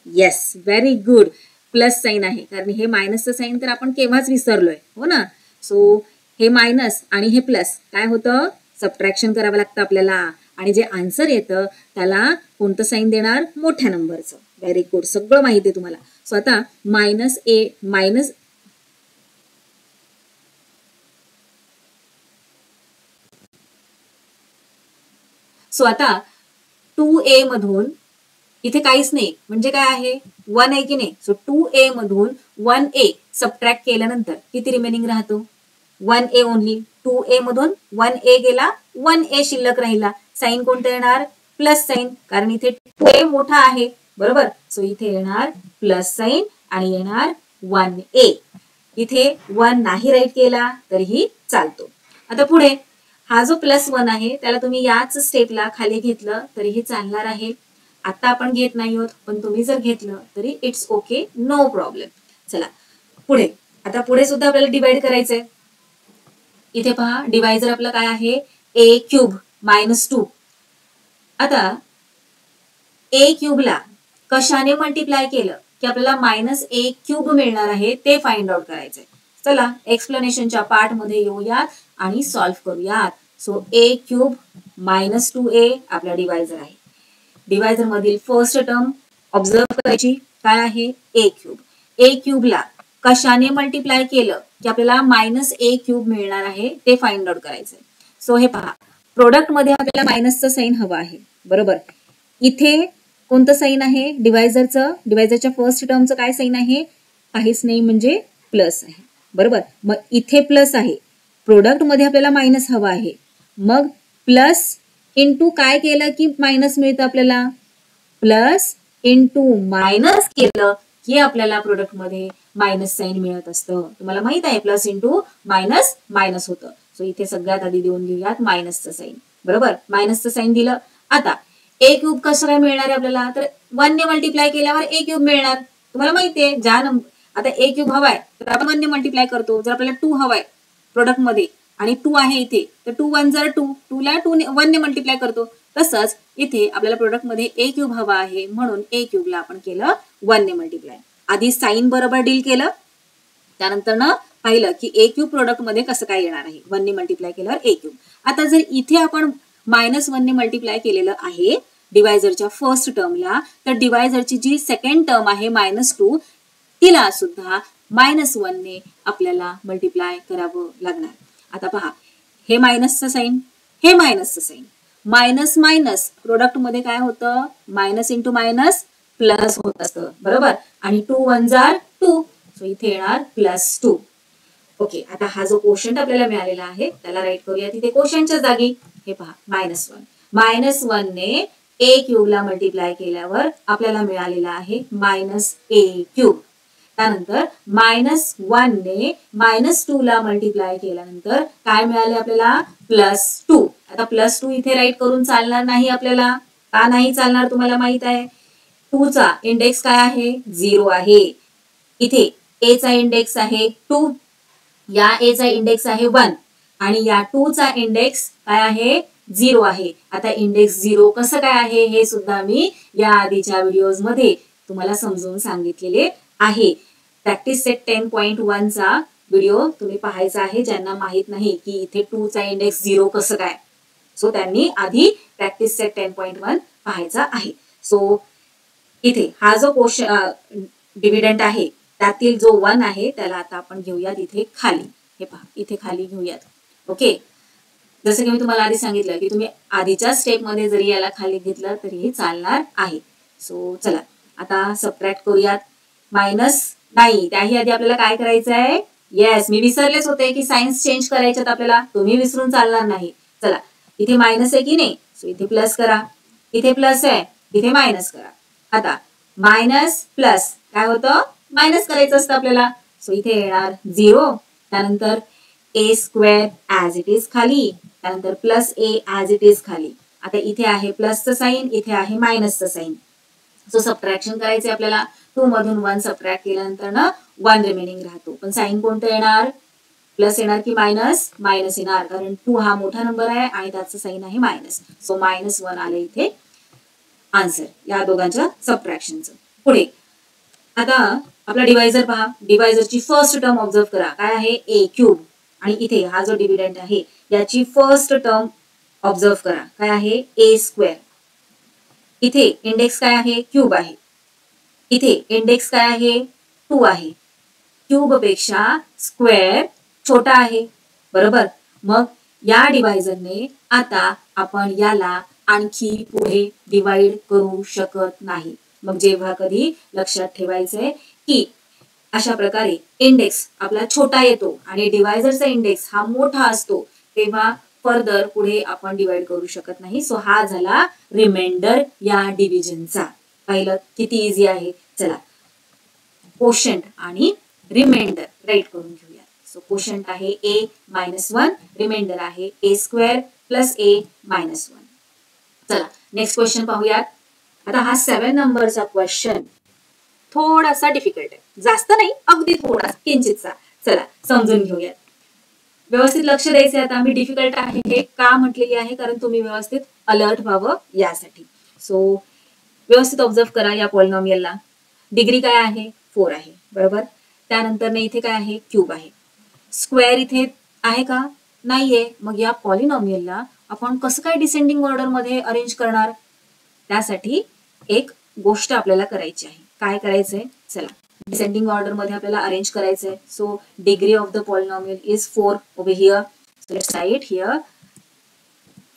Yes, very good, plus sign आहे, कारण हे मायनसचं साईन तर आपण केव्हाच विसरलोय, हो ना. सो हे मायनस आणि हे प्लस काय होतं? सबट्रॅक्शन करावं लागतं आपल्याला, आणि जे आन्सर येतं त्याला कोणतं साईन देणार? मोठ्या नंबरचं. व्हेरी गुड, सगळं माहिती आहे तुम्हाला. सो आता सो आता 2a मधून इथे काहीच नाही, म्हणजे काय आहे? 1 आहे की नाही. सो 2a मधून 1a सबट्रॅक्ट केल्यानंतर किती रिमेनिंग राहतो? 1a only. 2a मधून 1a गेला, 1a शिल्लक राहिला. साईन कोणतं येणार? प्लस साईन, कारण इथे 2a मोठा आहे, बरोबर. सो इथे येणार प्लस साईन आणि येणार 1a. इथे 1 नाही राईट केला तरीही चालतो. आता पुढे हा जो +1 आहे त्याला तुम्ही याच स्टेपला खाली घेतलं तरीही चालणार आहे. आता आपण घेत नाही आहोत, पण तुम्ही जर घेतलं तरी इट्स ओके, नो प्रॉब्लेम. चला पुढे. आता पुढे सुद्धा आपल्याला डिवाइड करायचंय. इथे पहा, डिवायझर आपला काय आहे? a³ -2. आता a³ ला कशाने मल्टिप्लाय केलं की आपल्याला -a³ मिळणार आहे ते फाइंड आउट करायचंय. चला एक्सप्लेनेशनच्या पार्ट मध्ये येऊयात आणि सॉल्व्ह करूयात. सो a³ -2a आपला डिवायझर आहे. डिवायझर मधील फर्स्ट टर्म ऑब्झर्व करायची, काय आहे? a³. a³ ला कशाने मल्टिप्लाय केलं की आपल्याला -a³ मिळणार आहे ते फाइंड आउट करायचंय. सो हे पहा, प्रोडक्ट मध्ये आपल्याला मायनसचं साईन हवं आहे, बरोबर. इथे कोणतं साईन आहे? डिवायझरचं. डिवायझरच्या फर्स्ट टर्मचं काय साईन आहे? काहीच नाही, म्हणजे प्लस आहे, बरोबर. मग इथे प्लस आहे, प्रोडक्ट मध्ये आपल्याला मायनस हवा आहे. मग प्लस इंटू काय केलं की मायनस मिळतं आपल्याला? प्लस इंटू मायनस केलं की आपल्याला प्रोडक्ट मध्ये मायनस साईन मिळत असतं. तुम्हाला माहित आहे, प्लस इंटू मायनस मायनस होतं. सो इथे सगळ्यात आधी देऊन घेऊयात मायनसचं साईन, बरोबर. मायनसचं साईन दिलं. आता a³ कसं काय मिळणार आहे आपल्याला? तर 1 ने मल्टिप्लाय केल्यावर a³ मिळणार. तुम्हाला माहितीये, ज्या नंबर आता a³ हवाय तर आपण 1 ने मल्टिप्लाय करतो. जर आपल्याला 2 हवाय प्रोडक्ट मध्ये आणि 2 आहे इथे, तर 2 1 जर 2, 2 ला 2 1 ने मल्टिप्लाय करतो. तसंच इथे आपल्याला प्रोडक्ट मध्ये a क्यूब हवा आहे, म्हणून a क्यूब ला आपण केलं 1 ने मल्टिप्लाय. आधी साइन बरोबर डील केलं, त्यानंतर ना पाहिलं की a क्यूब प्रोडक्ट मध्ये कसं काय येणार आहे. 1 ने मल्टिप्लाय केल्यावर a क्यूब. आता जर इथे आपण -1 ने मल्टिप्लाय केलेलं आहे डिवायझरच्या फर्स्ट टर्मला, तर डिवायझरची जी सेकंड टर्म आहे -2, तिला सुद्धा -1 ने आपल्याला मल्टिप्लाय करावं लागणार. आता पहा, हे मायनसचं साइन, हे मायनसचं साइन, मायनस मायनस प्रोडक्ट मध्ये काय होतं, मायनस इंटू मायनस प्लस होत असतं, बरोबर. आणि 2 1 जार 2, सो इथे येणार +2. ओके, आता हा जो कोशंट आपल्याला मिळालेला आहे त्याला राईट करूया तिथे कोशंटच्या जागी. हे पहा, -1 ने a क्यूबला मल्टिप्लाय केल्यावर आपल्याला मिळालेला आहे -a क्यूब. त्यानंतर -1 ने -2 ला मल्टिप्लाय केल्यानंतर काय मिळाले आपल्याला, +2. आता +2 इथे राईट करून चालणार नाही आपल्याला. का नाही चालणार तुम्हाला माहित आहे. 2 चा इंडेक्स काय आहे, 0 आहे. इथे a चा इंडेक्स आहे 2, या a चा इंडेक्स आहे 1 आणि या 2 चा इंडेक्स काय आहे, 0 आहे. आता इंडेक्स 0 कसं काय आहे हे सुद्धा मी या आधीच्या व्हिडिओज मध्ये तुम्हाला समजून सांगितलेले आहे. प्रॅक्टिस सेट 10.1 चा व्हिडिओ तुम्ही पाहायचा आहे. ज्यांना माहित नाही की इथे 2 चा इंडेक्स 0 कसं काय, सो त्यांनी आधी प्रॅक्टिस सेट 10.1 पाहायचा आहे. सो इथे हा जो क्वेश्चन डिव्हिडंट आहे त्यातील जो 1 आहे त्याला आता आपण घेऊयात इथे खाली. हे पहा, इथे खाली घेऊयात. ओके, जसं की मी तुम्हाला आधी सांगितलं की तुम्ही आधीच्या स्टेप मध्ये जरी याला खाली घेतलं तरीही चालणार आहे. सो चला आता सबट्रॅक्ट करूयात. मायनस नाही, त्याही आधी आपल्याला काय करायचं आहे, येस मी विसरलेच होते की सायन्स चेंज करायच्यात आपल्याला, तुम्ही विसरून चालणार नाही. चला, इथे मायनस आहे की नाही, सो इथे प्लस करा. इथे प्लस आहे, इथे मायनस करा. आता मायनस प्लस काय होतं, मायनस करायचं असतं आपल्याला, सो इथे येणार 0. त्यानंतर a square as it is खाली, त्यानंतर +a ऍज इट इज खाली. आता इथे आहे प्लसचं साइन, इथे आहे मायनसचं साइन. सो सबट्रॅक्शन करायचे आपल्याला. 2 मधून 1 सबट्रॅक्ट केल्यानंतर ना 1 रिमेनिंग राहतो. पण साइन कोणतं येणार, प्लस येणार की मायनस, मायनस येणार, कारण 2 हा मोठा नंबर आहे आणि त्याचं साइन आहे मायनस. सो -1 आले इथे आन्सर या दोघांच्या सबट्रॅक्शनचं. पुढे आता आपला डिवायझर पहा. डिवायझरची फर्स्ट टर्म ऑब्झर्व करा, काय आहे, a क्यूब. आणि इथे हा जो डिव्हिडंट आहे याची फर्स्ट टर्म ऑब्झर्व करा, काय आहे, a स्क्वेअर. इथे इंडेक्स काय आहे, क्यूब आहे. इथे इंडेक्स काय आहे, 2 आहे. क्यूब पेक्षा स्क्वेअर छोटा आहे, बरोबर. मग या डिवायझरने आता आपण याला आणखी पुढे डिवाइड करू शकत नाही. मग जेव्हा कधी लक्षात ठेवायचंय की अशा प्रकारे इंडेक्स आपला छोटा येतो आणि डिवायझरचा इंडेक्स हा मोठा असतो, तेव्हा फर्दर पुढे आपण डिवाइड करू शकत नाही. सो हा झाला रिमाइंडर या डिव्हिजनचा. पाहिलं किती इझी आहे. चला, कोशंट आणि रिमाइंडर राईट करून घेऊया. सो कोशंट आहे a -1, रिमाइंडर आहे a स्क्वेअर + a -1. चला नेक्स्ट क्वेश्चन पाहूयात. आता हा 7 नंबरचा क्वेश्चन थोडासा डिफिकल्ट आहे, जास्त नाही, अगदी थोडासा किंचितसा. चला समजून घेऊयात. व्यवस्थित लक्ष द्यायचे. आता मी डिफिकल्ट आहे हे का म्हटलेली आहे, कारण तुम्ही व्यवस्थित अलर्ट व्हावं यासाठी. सो व्यवस्थित ऑब्झर्व करा. या पॉलिनॉमियलला डिग्री काय आहे, 4 आहे, बरोबर. त्यानंतर इथे काय आहे, क्यूब आहे. स्क्वेअर इथे आहे का, नाहीये. मग या पॉलिनॉमियलला आपण कसं काय डिसेंडिंग ऑर्डर मध्ये अरेंज करणार, त्यासाठी एक गोष्ट आपल्याला करायची आहे. काय करायचंय, चला डिसेंडिंग ऑर्डर मध्ये आपल्याला अरेंज करायचंय. So degree of the polynomial is 4 over here. So let's write here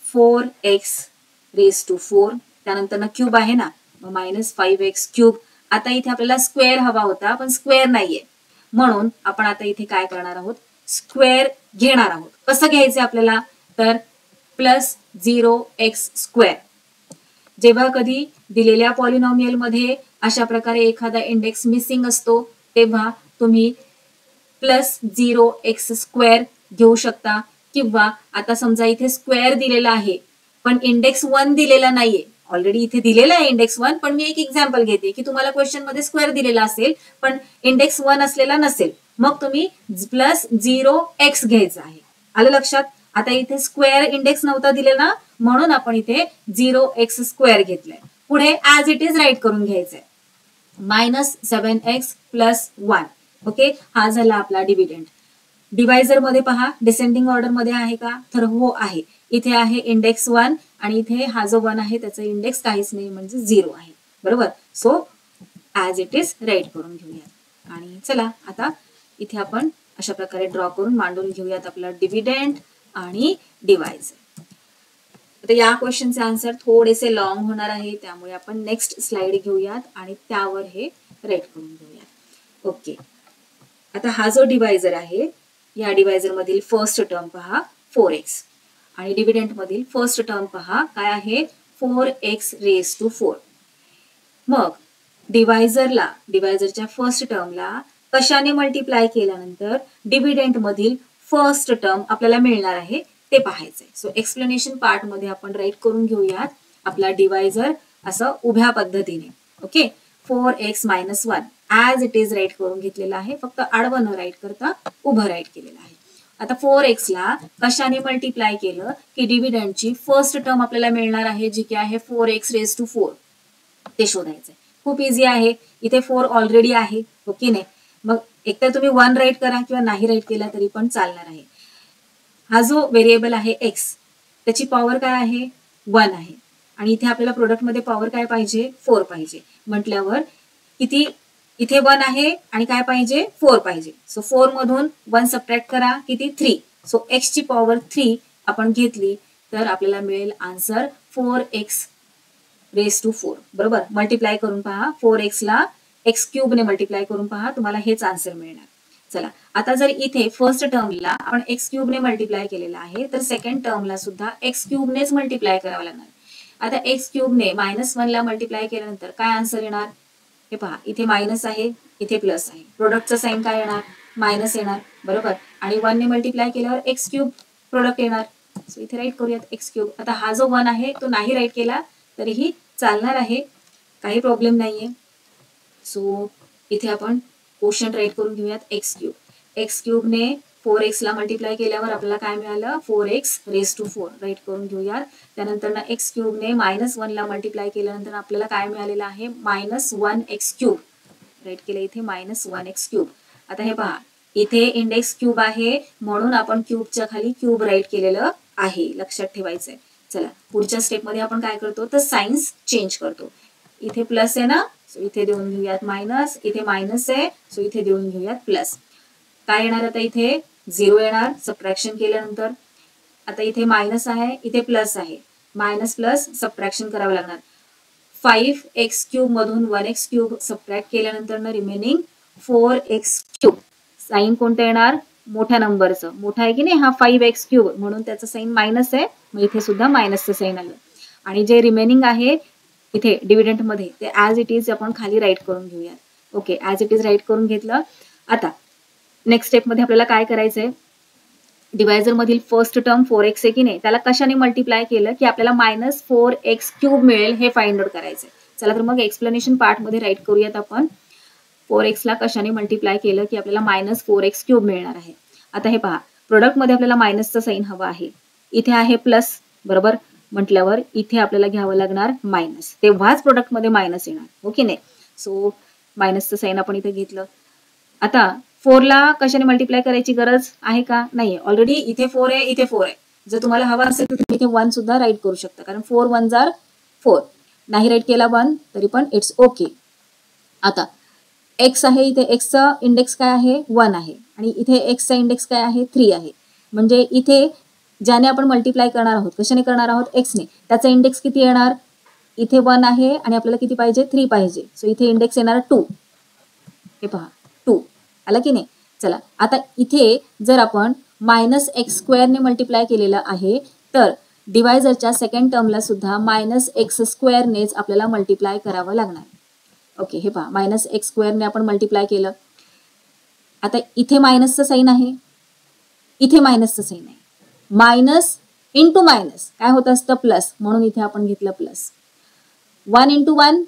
4x⁴. त्यानंतर ना क्यूब आहे ना, मग -5x³. आता इथे आपल्याला स्क्वेअर हवा होता, पण स्क्वेअर नाहीये, म्हणून आपण आता इथे काय करणार आहोत, स्क्वेअर घेणार आहोत. कसं घ्यायचं आपल्याला, तर +0x². जेव्हा कधी दिलेल्या पॉलिनॉमियल मध्ये अशा प्रकारे एखादा इंडेक्स मिसिंग असतो, तेव्हा तुम्ही +0x² घेऊ शकता. किंवा आता समजा इथे स्क्वेअर दिलेला आहे पण इंडेक्स 1 दिलेला नाहीये. ऑलरेडी इथे दिलेला आहे इंडेक्स 1, पण मी एक एक्झाम्पल घेते की तुम्हाला क्वेश्चन मध्ये स्क्वेअर दिलेला असेल पण इंडेक्स 1 असलेला नसेल, मग तुम्ही +0x घ्यायचा आहे. आलं लक्षात? आता इथे स्क्वेअर इंडेक्स नव्हता दिलेला म्हणून आपण इथे 0x² घेतलंय. पुढे ऍज इट इज राईट करून घ्यायचंय. -7x + 1. ओके, हा झाला आपला डिव्हिडंड. डिवायझर मध्ये पहा डिसेंडिंग ऑर्डर मध्ये आहे का? तर हो आहे. इथे आहे इंडेक्स 1 आणि इथे हा जो 1 आहे त्याचा इंडेक्स काहीच नाही म्हणजे 0 आहे. बरोबर. So as it is write करून घेऊयात. आणि चला आता इथे आपण अशा प्रकारे ड्रॉ करून मांडून घेऊयात आपला डिव्हिडंड आणि डिवायझर. आता या क्वेश्चनचे आन्सर थोडेसे लॉंग होणार आहे त्यामुळे आपण नेक्स्ट स्लाइड घेऊयात आणि त्यावर हे राईट करून घेऊयात. ओके, आता हा जो डिवायझर आहे या डिवायझर मधील फर्स्ट टर्म पहा 4x आणि डिव्हिडंड मधील फर्स्ट टर्म पहा काय आहे 4x⁴. मग डिवायझरच्या फर्स्ट टर्मला कशाने मल्टिप्लाय केल्यानंतर डिव्हिडंड मधील फर्स्ट टर्म आपल्याला मिळणार आहे ते पाहायचंय. सो एक्सप्लेनेशन पार्ट मध्ये आपण राईट करून घेऊयात आपला डिवायझर असं उभ्या पद्धतीने. Okay, 4x - 1 as it is write करून घेतलेला आहे, फक्त आडवं न राईट करता उभं राईट केलेलं आहे. आता 4x ला कशाने मल्टिप्लाय केलं की डिव्हिडंडची फर्स्ट टर्म आपल्याला मिळणार आहे जी की आहे 4x⁴. ते शोधायचंय. खूप इझी आहे. इथे 4 ऑलरेडी आहे. ओके नाही, मग एकतर तुम्ही 1 राईट करा किंवा नाही राईट केला तरी पण चालणार आहे. हा जो व्हेरिएबल आहे x त्याची पॉवर काय आहे 1 आहे आणि इथे आपल्याला प्रोडक्ट मध्ये पॉवर काय पाहिजे 4 पाहिजे. म्हटल्यावर किती इथे 1 आहे आणि काय पाहिजे 4 पाहिजे. सो 4 मधून 1 सबट्रॅक्ट करा किती 3. सो x ची पॉवर 3 आपण घेतली तर आपल्याला मिळेल आन्सर 4x⁴. बरोबर. मल्टिप्लाय करून पहा 4x ला x³ ने मल्टिप्लाय करून पहा तुम्हाला हेच आन्सर मिळणार. चला आता जर इथे फर्स्ट टर्मला आपण x³ ने मल्टिप्लाय केलेला आहे तर सेकंड टर्मला सुद्धा x³ नेच मल्टिप्लाय करावं लागणार. आता x³ ने -1 ला मल्टिप्लाय केल्यानंतर काय आन्सर येणार हे पहा. इथे मायनस आहे इथे प्लस आहे. प्रोडक्टचा साइन काय येणार मायनस येणार. बरोबर. आणि 1 ने मल्टिप्लाय केल्यावर x³ प्रोडक्ट येणार. सो इथे राईट करूयात x³. आता हा जो 1 आहे तो नाही राईट केला तरीही चालणार आहे, काही प्रॉब्लेम नाहीये. सो इथे आपण क्वोशंट राईट करून घेऊयात x³. x³ ने 4x ला मल्टिप्लाय केल्यावर आपल्याला काय मिळालं 4x⁴. राईट करून घेऊयात. त्यानंतर x³ ने -1 ला मल्टिप्लाय केल्यानंतर आपल्याला काय मिळालेलं आहे -1x³. राईट केलं इथे -1x³. आता हे पहा इथे इंडेक्स क्यूब आहे म्हणून आपण क्यूबच्या खाली क्यूब राईट केलेलं आहे, लक्षात ठेवायचंय. चला पुढच्या स्टेप मध्ये आपण काय करतो तर साइन्स चेंज करतो. इथे प्लस आहे ना सो इथे देऊन घेऊयात मायनस. इथे मायनस आहे सो इथे देऊन घेऊयात प्लस. काय येणार आता इथे 0 येणार सबट्रॅक्शन केल्यानंतर. आता इथे मायनस आहे इथे प्लस आहे. मायनस प्लस सबट्रॅक्शन करावं लागणार. 5x³ मधून 1x³ सबट्रॅक्ट केल्यानंतर रिमेनिंग 4x³. साइन कोणतं येणार मोठ्या नंबरचं. मोठा आहे की नाही हा 5x³ म्हणून त्याचं साइन मायनस आहे. मग इथे सुद्धा मायनसचं साइन आलं. आणि जे रिमेनिंग आहे इथे डिव्हिडंड मध्ये ते ऍज इट इज आपण खाली राईट करून घेऊयात. Okay, as it is write करून घेतलं. आता नेक्स्ट स्टेप मध्ये आपल्याला काय करायचंय डिवायझर मधील फर्स्ट टर्म 4x आहे की नाही त्याला कशाने मल्टिप्लाय केलं की आपल्याला -4x³ मिळेल हे फाइंड आउट करायचंय. चला तर मग एक्सप्लेनेशन पार्ट मध्ये राईट करूयात आपण. 4x ला कशाने मल्टिप्लाय केलं की आपल्याला -4x³ मिळणार आहे. आता हे पहा प्रोडक्ट मध्ये आपल्याला मायनसचं साइन हवं आहे. इथे आहे प्लस बरोबर म्हटल्यावर इथे आपल्याला घ्यावं लागणार मायनस, तेव्हाच प्रोडक्ट मध्ये मायनस येणार. ओके नाही. सो मायनसचं साइन आपण इथे घेतलं. आता 4 ला कशाने मल्टिप्लाय करायची गरज आहे का नाहीये. ऑलरेडी इथे 4 आहे इथे 4 आहे. जर तुम्हाला हवा असेल तर तुम्ही इथे 1 सुद्धा राईट करू शकता कारण 4 1 जार 4. नाही राईट केला 1 तरी पण इट्स ओके. आता x आहे इथे x चा इंडेक्स काय आहे 1 आहे आणि इथे x चा इंडेक्स काय आहे 3 आहे. म्हणजे इथे ज्याने आपण मल्टिप्लाय करणार आहोत कशाने करणार आहोत x ने त्याचा इंडेक्स किती येणार इथे 1 आहे आणि आपल्याला किती पाहिजे 3 पाहिजे. सो इथे इंडेक्स येणार 2. हे पहा 2 आला की नाही. चला आता इथे जर आपण -x² ने मल्टिप्लाय केलेलं आहे तर डिवायझरच्या सेकंड टर्मला सुद्धा -x² नेच आपल्याला मल्टिप्लाय करावं लागणार. ओके हे पहा -x² ने आपण मल्टिप्लाय केलं. आता इथे मायनसचं साइन आहे इथे मायनसचं साइन आहे. मायनस इंटू मायनस काय होत असतं प्लस म्हणून इथे आपण घेतलं प्लस. 1 इंटू 1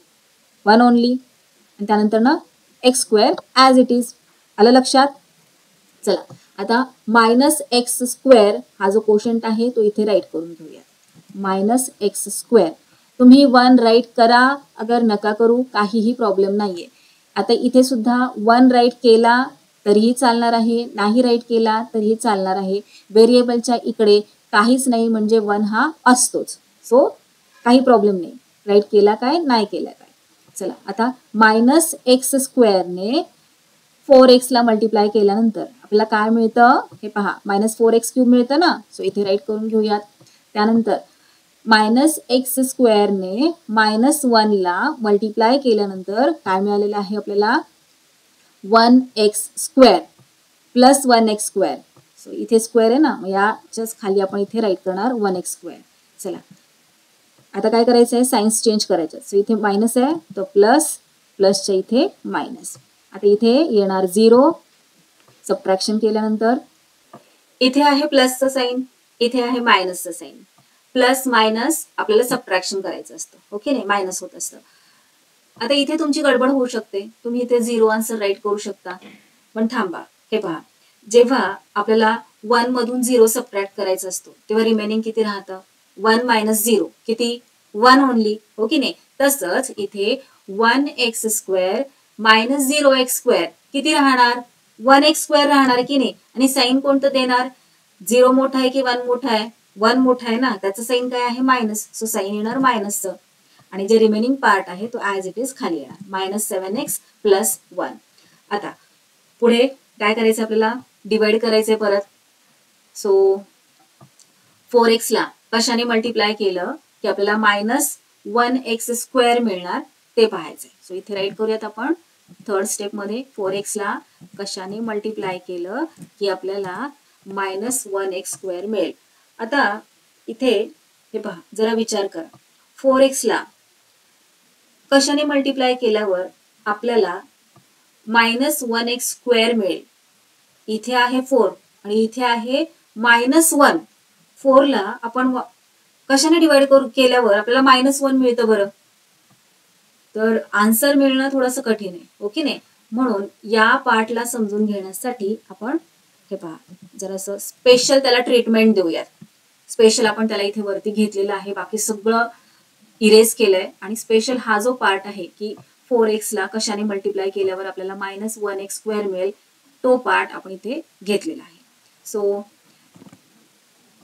1 ओनली आणि त्यानंतर x² ऍज इट इज. आलं लक्षात. चला आता मायनस एक्स स्क्वेअर हा जो कोशंट आहे तो इथे राईट करून घेऊया. मायनस एक्स स्क्वेअर तुम्ही 1 राईट करा अगर नका करू काहीही प्रॉब्लेम नाहीये. आता इथे सुद्धा 1 राईट केला तरीही चालणार आहे, नाही राईट केला तरीही चालणार आहे. व्हेरिएबलच्या इकडे काहीच नाही म्हणजे 1 हा असतोच. सो काही प्रॉब्लेम नाही. राईट केला काय नाही केला काय. चला आता मायनस एक्स स्क्वेअरने 4x ला मल्टिप्लाय केल्यानंतर आपल्याला काय मिळतं हे पहा. मायनस 4x क्यूब मिळतं ना. सो इथे राईट करून घेऊयात. त्यानंतर मायनस एक्स स्क्वेअरने -1 ला मल्टिप्लाय केल्यानंतर काय मिळालेलं आहे आपल्याला 1x square plus 1x square. So इथे स्क्वेअर आहे ना, मग याच्याच खाली आपण इथे राईट करणार 1x स्क्वेअर. चला आता काय करायचं आहे, सायन्स चेंज करायचं. सो इथे मायनस आहे तर प्लस, प्लसच्या इथे मायनस. आता इथे येणार 0. सबट्रॅक्शन केल्यानंतर इथे आहे प्लसचं साईन, इथे आहे मायनसचं साईन. प्लस मायनस आपल्याला सबट्रॅक्शन करायचं असतं. ओके नाही, मायनस होत असतं. आता इथे तुमची गडबड होऊ शकते. तुम्ही इथे 0 आन्सर राईट करू शकता. पण थांबा, हे पहा, जेव्हा आपल्याला 1 मधून 0 सबट्रॅक्ट करायचा असतो तेव्हा रिमेनिंग किती राहतं? 1 मायनस 0 किती? 1 ओनली. हो की नाही? तसंच इथे 1x square minus 0x square किती राहणार? 1x स्क्वेअर राहणार की नाही? आणि साईन कोणतं देणार? 0 मोठा आहे की 1 मोठा आहे? 1 मोठा आहे ना, त्याचं साईन काय आहे? मायनस. सो साईन येणार मायनसचं. आणि जे रिमेनिंग पार्ट आहे तो ॲज इट इज खाली येणार -7x प्लस 1. आता पुढे काय करायचं आपल्याला? डिवाइड करायचंय परत. सो 4x ला कशाने मल्टिप्लाय केलं की आपल्याला -1x स्क्वेअर मिळणार ते पाहायचंय. सो इथे राईट करूयात आपण. थर्ड स्टेप मध्ये 4x ला कशाने मल्टिप्लाय केलं की आपल्याला -1x स्क्वेअर मिळेल. आता इथे हे पहा, जरा विचार करा. 4x ला कशाने मल्टिप्लाय केल्यावर आपल्याला -1x स्क्वेअर मिळेल. इथे आहे 4 आणि इथे आहे -1. 4 ला आपण कशाने डिवाइड केल्यावर आपल्याला -1 मिळतं बरं? तर आन्सर मिळणं थोडंसं कठीण आहे. ओके नाही? म्हणून या पार्टला समजून घेण्यासाठी आपण हे पहा जरासं स्पेशल त्याला ट्रीटमेंट देऊयात. स्पेशल आपण त्याला इथे वरती घेतलेलं आहे, बाकी सगळं इरेज केलंय. आणि स्पेशल हा जो पार्ट आहे की 4x ला कशाने मल्टिप्लाय केल्यावर आपल्याला -1x स्क्वेअर मिळेल, तो पार्ट आपण इथे घेतलेला आहे. सो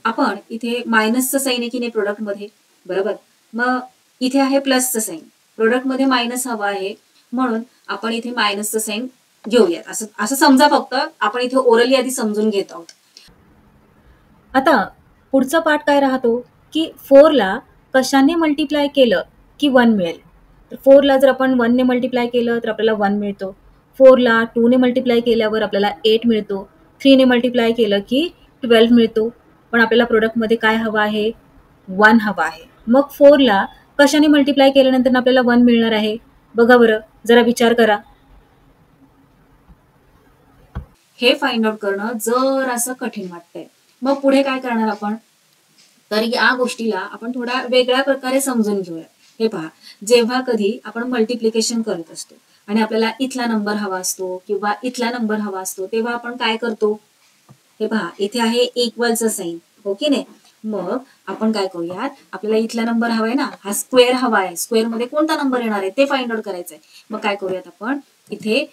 आपण इथे मायनसचं साईन आहे की नाही प्रोडक्ट मध्ये, बरोबर? मग इथे आहे प्लसचं साईन. प्रोडक्ट मध्ये मायनस हवा आहे म्हणून आपण इथे मायनसचं साईन घेऊयात. असं समजा, फक्त आपण इथे ओरली आधी समजून घेत आहोत. आता पुढचा पार्ट काय राहतो की 4 ला कशाने मल्टिप्लाय केलं की 1 मिळेल. तर 4 ला जर आपण 1 ने मल्टिप्लाय केलं तर आपल्याला 1 मिळतो. 4 ला 2 ने मल्टिप्लाय केल्यावर आपल्याला 8 मिळतो. 3 ने मल्टिप्लाय केलं की 12 मिळतो. पण आपल्याला प्रोडक्टमध्ये काय हवं आहे? 1 हवा आहे. मग 4 ला कशाने मल्टिप्लाय केल्यानंतर आपल्याला 1 मिळणार आहे? बघा बरं, जरा विचार करा. हे फाइंड आउट करणं जर असं कठीण वाटतंय. मग पुढे काय करणार आपण? तर या गोष्टीला आपण थोड्या वेगळ्या प्रकारे समजून घेऊया. हे पहा, जेव्हा कधी आपण मल्टिप्लिकेशन करत असतो आणि आपल्याला इथला नंबर हवा असतो किंवा इथला नंबर हवा असतो तेव्हा आपण काय करतो? हे पहा, इथे आहे इक्वलचं साईन. ओके नाही? मग आपण काय करूयात, आपल्याला इथला नंबर हवाय ना, हा स्क्वेअर हवा आहे. स्क्वेअर मध्ये कोणता नंबर येणार आहे ते फाइंड आउट करायचंय. मग काय करूयात आपण, इथे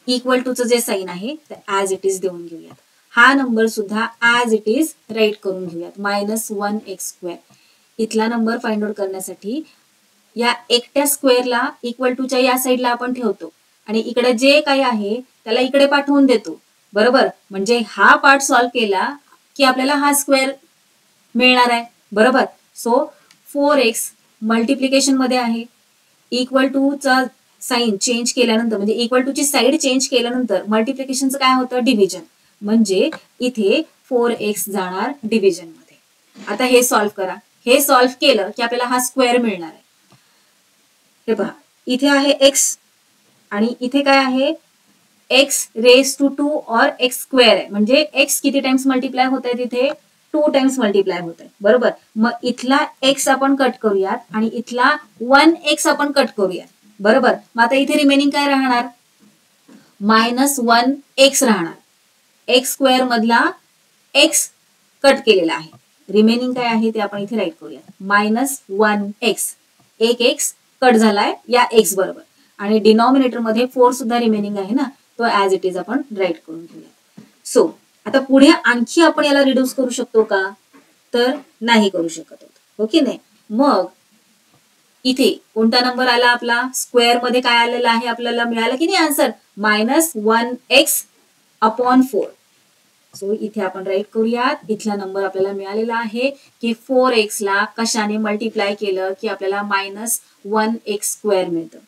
इक्वल टूचं जे साईन आहे ते ॲज इट इज देऊन घेऊयात. हा नंबर सुद्धा ॲज इट इज राईट करून घेऊयात. -1x square. इथला नंबर फाइंड आउट करण्यासाठी या एकट्या स्क्वेअरला इक्वल टूच्या या साईडला आपण ठेवतो आणि इकडे जे काही आहे त्याला इकडे पाठवून देतो, बरोबर? म्हणजे हा पार्ट सॉल्व्ह केला की आपल्याला हा स्क्वेअर मिळणार आहे, बरोबर? सो 4x मल्टिप्लिकेशन मध्ये आहे. इक्वल टूचा साईन चेंज केल्यानंतर म्हणजे इक्वल टूची साईड चेंज केल्यानंतर मल्टिप्लिकेशनचं काय होतं? डिव्हिजन. म्हणजे इथे 4x जाणार डिव्हिजन मध्ये. आता हे सॉल्व्ह करा. हे सॉल्व्ह केलं की आपल्याला हा स्क्वेअर मिळणार आहे. हे पहा, इथे आहे x आणि इथे काय आहे? x रेज टू 2 और x स्क्वेअर आहे. म्हणजे x किती टाइम्स मल्टिप्लाय होत आहे? तिथे 2 टाइम्स मल्टिप्लाय होत आहे, बरोबर? मग इथला x आपण कट करूयात आणि इथला 1x आपण कट करूयात, बरोबर? मग आता इथे रिमेनिंग काय राहणार? -1x राहणार. एक्स स्क्वेअर मधला एक्स कट केलेला आहे. रिमेनिंग काय आहे ते आपण इथे राईट करूया. -1x, एक एक्स कट झालाय या एक्स बरोबर, आणि डिनॉमिनेटर मध्ये 4 सुद्धा रिमेनिंग आहे ना, तो ऍज इट इज आपण राईट करून घेऊया. सो आता पुढे आणखी आपण याला रिड्यूस करू शकतो का, तर नाही करू शकत आहोत, हो की नाही. मग इथे कोणता नंबर आला आपला, स्क्वेअर मध्ये काय आलेला आहे आपल्याला मिळालं की नाही आन्सर, -1x/4. सो इथे आपण राईट करूयात. इथला नंबर आपल्याला मिळालेला आहे की 4x ला कशाने मल्टिप्लाय केलं की आपल्याला -1x² मिळतं.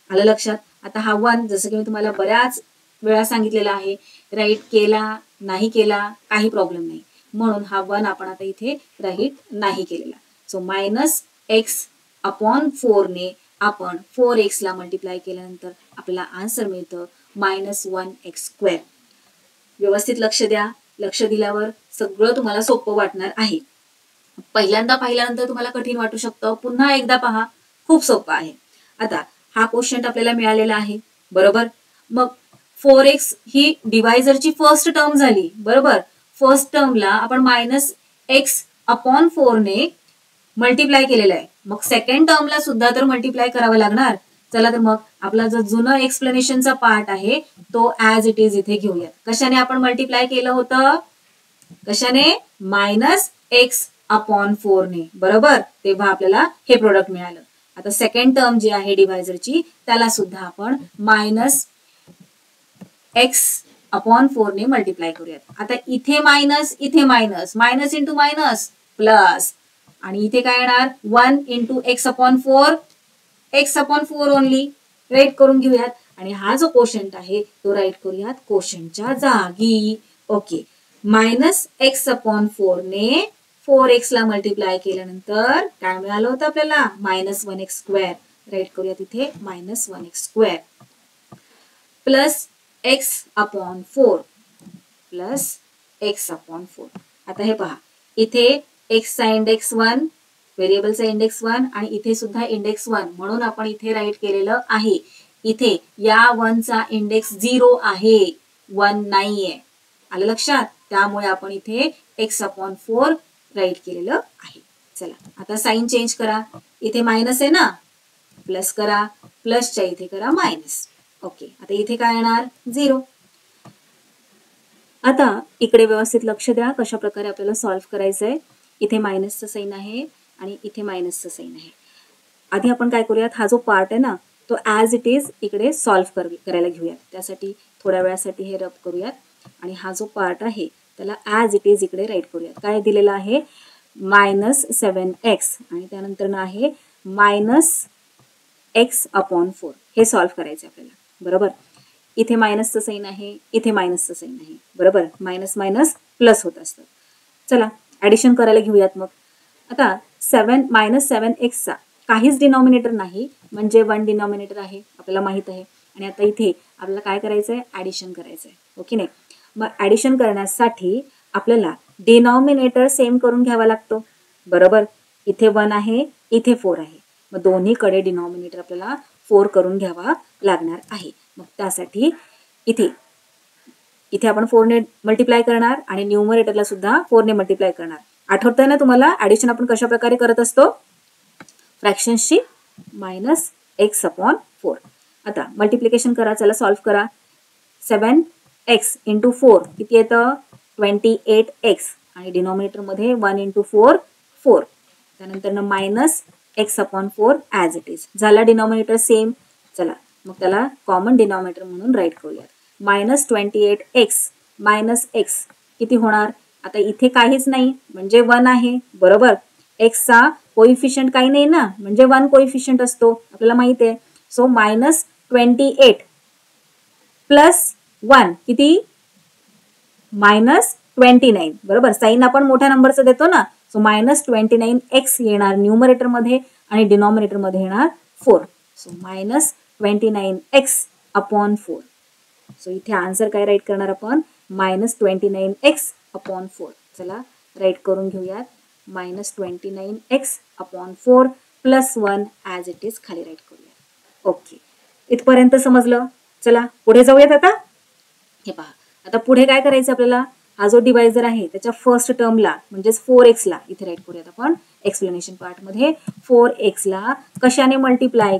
आलं लक्षात. आता हा 1 जसं की मी तुम्हाला बऱ्याच वेळा सांगितलेला आहे, राईट केला नाही केला काही प्रॉब्लेम नाही, म्हणून हा 1 आपण आता इथे राईट नाही केलेला. सो -x/4 ने आपण 4x ला मल्टिप्लाय केल्यानंतर आपल्याला आन्सर मिळतं -1x². व्यवस्थित लक्ष द्या. लक्ष दिल्यावर सगळं तुम्हाला सोपं वाटणार आहे. पहिल्यांदा पाहिल्यानंतर तुम्हाला कठीण वाटू शकतं, पुन्हा एकदा पहा, खूप सोपं आहे. आता हा क्वेश्चन आपल्याला मिळालेला आहे बरोबर. मग 4x ही डिवायझरची फर्स्ट टर्म झाली बरोबर. फर्स्ट टर्मला आपण -x/4 ने मल्टिप्लाय केलेलं आहे. मग सेकंड टर्मला सुद्धा तर मल्टिप्लाय करावं लागणार. चला तर मग आपला जो जुनं एक्सप्लेनेशनचा पार्ट आहे तो ऍज इट इज इथे घेऊयात. कशाने आपण मल्टिप्लाय केलं होतं, कशाने, -x/4 ने बरोबर. तेव्हा आपल्याला हे प्रोडक्ट मिळालं. आता सेकंड टर्म जी आहे डिवायझरची त्याला सुद्धा आपण -x/4 ने मल्टिप्लाय करूयात. आता इथे मायनस, इथे minus, minus into minus plus, आणि इथे काय येणार 1 into x/4, x/4 only. Right करून घेऊयात. आणि हा जो कोशंट आहे तो राईट करूयात कोशंटच्या जागी. ओके. -x/4 ने 4x ला मल्टिप्लाय केल्यानंतर काय मिळालं होतं आपल्याला, -1x². राईट करूयात इथे -1x² plus x/4 plus x/4. आता हे पहा, इथे x चा इंडेक्स 1, व्हेरिएबलचा इंडेक्स 1, आणि इथे सुद्धा इंडेक्स 1, म्हणून आपण इथे राईट केलेलं आहे. इथे या 1 चा इंडेक्स 0 आहे, 1 नाहीये. आलं लक्षात. त्यामुळे आपण इथे x/4 राईट केलेलं आहे. चला आता साइन चेंज करा. इथे मायनस आहे ना, प्लस करा, प्लसच्या इथे करा मायनस. ओके. आता इथे काय येणार 0. आता इकडे व्यवस्थित लक्ष द्या कशा प्रकारे आपल्याला सॉल्व्ह करायचंय. इथे मायनसचं साइन आहे आणि इथे मायनसचं साइन आहे. आधी आपण काय करूयात, हा जो पार्ट आहे ना तो ऍज इट इज इकडे सॉल्व्ह करायला घेऊयात. त्यासाठी थोड्या वेळासाठी हे रब करूयात आणि हा जो पार्ट आहे त्याला ऍज इट इज इकडे राईट करूयात. काय दिलेलं आहे, -7x आणि त्यानंतर ना आहे -x/4. हे सॉल्व्ह करायचं आपल्याला बरोबर. इथे मायनसचं साइन आहे, इथे मायनसचं साइन आहे बरोबर. मायनस मायनस प्लस होत असतं. चला ऍडिशन करायला घेऊयात. मग आता -7x चा काहीच डिनॉमिनेटर नाही, म्हणजे 1 डिनॉमिनेटर आहे आपल्याला माहित आहे. आणि आता इथे आपल्याला काय करायचंय, ऍडिशन करायचंय, ओके नाही. मग ऍडिशन करण्यासाठी आपल्याला डिनॉमिनेटर सेम करून घ्यावा लागतो बरोबर. इथे 1 आहे, इथे 4 आहे, मग दोन्हीकडे डिनॉमिनेटर आपल्याला 4 करून घ्यावा लागणार आहे. मग त्यासाठी इथे आपण 4 ने मल्टिप्लाय करणार आणि न्यूमरेटरला सुद्धा 4 ने मल्टिप्लाय करणार. आठवतंय ना तुम्हाला ऍडिशन आपण कशा प्रकारे करत असतो, फ्रॅक्शन्सची -x/4. आता मल्टिप्लिकेशन करा. चला सॉल्व्ह करा. 7x इंटू 4 किती येतं, 28x, आणि डिनॉमिनेटर मध्ये 1 इंटू 4 4. त्यानंतर -x/4 ऍज इट इज. झाला डिनॉमिनेटर सेम. चला मग त्याला कॉमन डिनॉमिनेटर म्हणून राईट करूयात. -28x मायनस x किती होणार, आता इथे काहीच नाही म्हणजे 1 आहे बरोबर. x चा कोइफिशियंट काही नाही ना, म्हणजे 1 कोइफिशियंट असतो आपल्याला माहित आहे. सो -28 प्लस 1 किती, -29 बरोबर. साइन आपण मोठ्या नंबरचं देतो ना. सो -29x येणार न्यूमरेटर मध्ये आणि डिनॉमिनेटर मध्ये येणार 4. So -29x/4. सो इथे आन्सर काय राईट करणार आपण, -29x/4. चला राईट करून घेऊयात. -29x/4 plus 1 as it is खाली राईट करूयात. ओके, इथपर्यंत समजलं. चला पुढे जाऊयात. आता हे पहा, आता पुढे काय करायचं आपल्याला, हा जो डिवायझर आहे त्याच्या फर्स्ट टर्मला म्हणजेच 4x ला इथे राईट करूयात आपण एक्सप्लेनेशन पार्ट मध्ये. 4x ला कशाने मल्टिप्लाय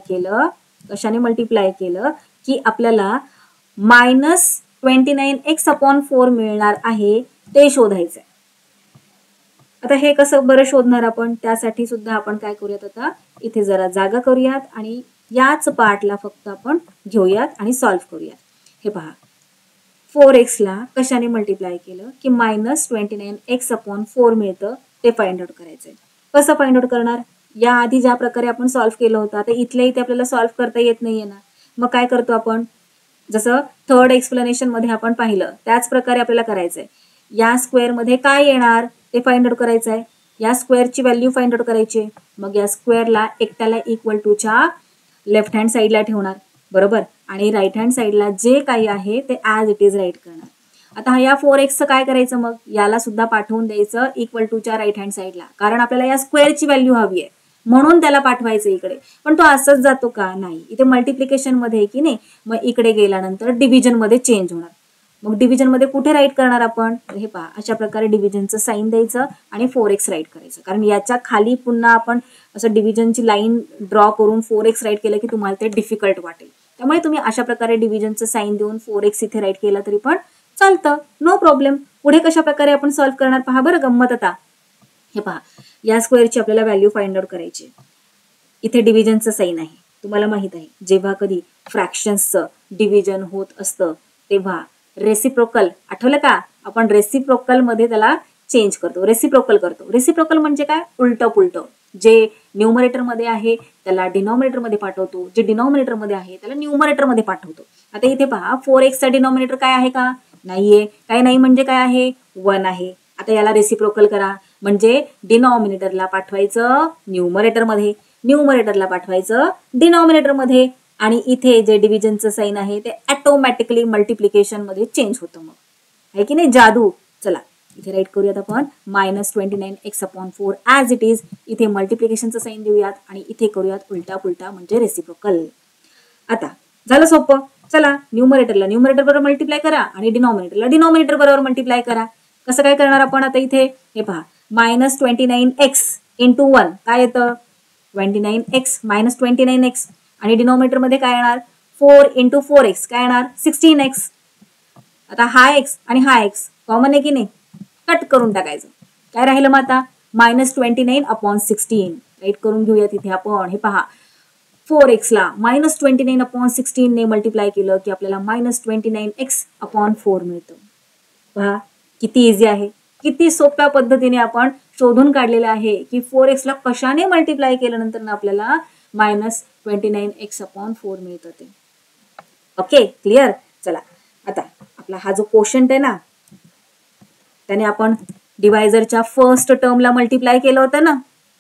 केलं की आपल्याला -29x/4 मिळणार आहे ते शोधायचंय. आता हे कसं बरं शोधणार आपण, त्यासाठी सुद्धा आपण काय करूयात, आता इथे जरा जागा करूयात आणि याच पार्टला फक्त आपण घेऊयात आणि सॉल्व्ह करूयात. हे पहा, 4x ला कशाने मल्टिप्लाय केलं की -29x/4 मिळतं ते फाइंड आउट करायचंय. कसं फाइंड आउट करणार, या आधी ज्या प्रकारे आपण सॉल्व्ह केलं होतं आता इथल्या इथे आपल्याला सॉल्व्ह करता येत नाहीये ना, मग काय करतो आपण, जसं थर्ड एक्सप्लेनेशन मध्ये आपण पाहिलं त्याच प्रकारे आपल्याला करायचंय. या स्क्वेअर मध्ये काय येणार ते फाइंड आउट करायचं आहे, या स्क्वेअरची व्हॅल्यू फाइंड आउट करायची. मग या स्क्वेअरला एकट्याला इक्वल टू च्या लेफ्ट हँड साईडला ठेवणार, बरोबर, आणि राईट हँड साईडला जे काही आहे ते ॲज इट इज राईट करणार. आता या 4x काय करायचं, मग याला सुद्धा पाठवून द्यायचं इक्वल टू च्या राईट हँड साईडला, कारण आपल्याला या स्क्वेअरची व्हॅल्यू हवी आहे म्हणून त्याला पाठवायचं इकडे. पण तो असंच जातो का, नाही, इथे मल्टिप्लिकेशन मध्ये की नाही, मग इकडे गेल्यानंतर डिव्हिजन मध्ये चेंज होणार. मग डिव्हिजन मध्ये कुठे राईट करणार आपण, हे पहा अशा प्रकारे डिव्हिजनचं साईन द्यायचं आणि 4x राईट करायचं, कारण याच्या खाली पुन्हा आपण असं डिव्हिजनची लाईन ड्रॉ करून 4x राईट केलं की तुम्हाला ते डिफिकल्ट वाटेल. त्यामुळे तुम्ही अशा प्रकारे डिव्हिजनचं साईन देऊन 4x इथे राईट केला तरी पण चालतं, नो प्रॉब्लेम. पुढे कशा प्रकारे आपण सॉल्व्ह करणार पहा बरं गंमत. आता हे पहा, या स्क्वेअरची आपल्याला व्हॅल्यू फाइंड आउट करायची. इथे डिव्हिजनचं साईन आहे, तुम्हाला माहित आहे जेव्हा कधी फ्रॅक्शन्सचं डिव्हिजन होत असतं तेव्हा रेसिप्रोकल, आठवलं का, आपण रेसिप्रोकल मध्ये त्याला चेंज करतो, रेसिप्रोकल करतो. रेसिप्रोकल म्हणजे काय, उलटं पुलटं. जे न्यूमरेटर मध्ये आहे त्याला डिनॉमिनेटर मध्ये पाठवतो, जे डिनॉमिनेटर मध्ये आहे त्याला न्यूमरेटर मध्ये पाठवतो. आता इथे पहा 4x चा डिनॉमिनेटर काय आहे का, नाहीये, काय नाही म्हणजे काय आहे, 1 आहे. आता याला रेसिप्रोकल करा, म्हणजे डिनॉमिनेटरला पाठवायचं न्यूमरेटर मध्ये, न्यूमरेटरला पाठवायचं डिनॉमिनेटर मध्ये, आणि इथे जे डिव्हिजनचं साईन आहे ते ऑटोमॅटिकली मल्टिप्लिकेशन मध्ये चेंज होतं. मग आहे की नाही जादू. चला इथे राईट करूयात आपण -29x/4 ॲज इट इज. इथे मल्टिप्लिकेशनचं साईन देऊयात आणि इथे करूयात उलटा पुलटा म्हणजे रेसिप्रोकल. आता झालं सोपं. चला न्यूमरेटरला न्यूमरेटर बरोबर मल्टिप्लाय करा आणि डिनॉमिनेटरला डिनॉमिनेटर बरोबर मल्टिप्लाय करा. कसं काय करणार आपण, आता इथे हे पहा -29x इंटू 1 काय येतं, 29x -29x, आणि डिनॉमिनेटर मध्ये काय येणार 4 इंटू 4x काय येणार 16x. आता हा x आणि हा x कॉमन आहे की नाही, कट करून टाकायचं. काय राहिलं मग आता -29/16 राईट करून घेऊया तिथे आपण. हे पहा 4x ला -29/16 ने मल्टिप्लाय केलं की आपल्याला -29x/4 मिळतं. पहा किती इझी आहे, किती सोप्या पद्धतीने आपण शोधून काढलेलं आहे की 4x ला कशाने मल्टिप्लाय केल्यानंतर ना आपल्याला -29x/4 मिळतं ते. Okay clear. चला आता आपला हा जो क्वोशंट आहे ना त्याने आपण डिवायझरच्या फर्स्ट टर्मला मल्टिप्लाय केलं होतं ना,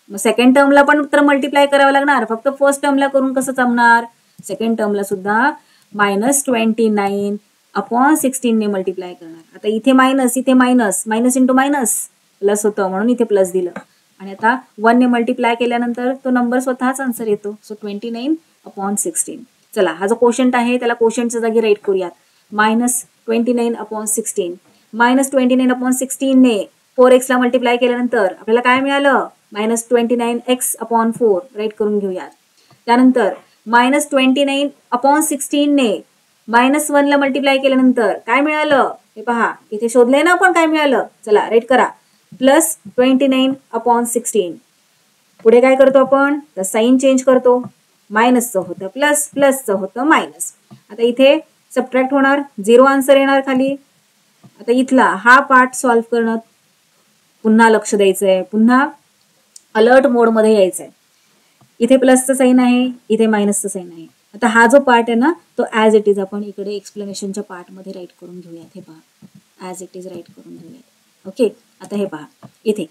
मग सेकंड टर्मला पण तर मल्टिप्लाय करावं लागणार, फक्त फर्स्ट टर्मला करून कसं जमणार, सेकंड टर्मला सुद्धा -29/16 ने मल्टिप्लाय करणार. आता इथे मायनस इथे minus, minus into minus plus होतं म्हणून इथे प्लस दिलं, आणि आता 1 ने मल्टिप्लाय केल्यानंतर तो नंबर स्वतःच आन्सर येतो. सो 29/16. चला हा जो क्वोशंट आहे त्याला क्वोशंटच्या जागी राईट करूयात -29/16. -29/16 ने 4x ला मल्टिप्लाय केल्यानंतर आपल्याला काय मिळालं -29x/4 राईट करून घेऊयात. त्यानंतर -29/16 ने -1 ला मल्टिप्लाय केल्यानंतर काय मिळालं हे पहा, इथे शोधलंय ना आपण काय मिळालं. चला राईट करा +29/16. पुढे काय करतो आपण, तर साईन चेंज करतो, मायनसचं होतं प्लस, प्लसचं होतं मायनस. आता इथे सबट्रॅक्ट होणार, 0 आन्सर येणार खाली. आता इथला हा पार्ट सॉल्व्ह करणं पुन्हा लक्ष द्यायचंय, पुन्हा अलर्ट मोड मध्ये यायचंय. इथे प्लसचं साईन आहे, इथे मायनसचं साईन आहे. आता हा जो पार्ट आहे ना तो ॲज इट इज आपण इकडे एक्सप्लेनेशनच्या पार्ट मध्ये राईट करून घेऊयात. हे पहा ॲज इट इज राईट करून घेऊयात. ओके आता हे पहा इथे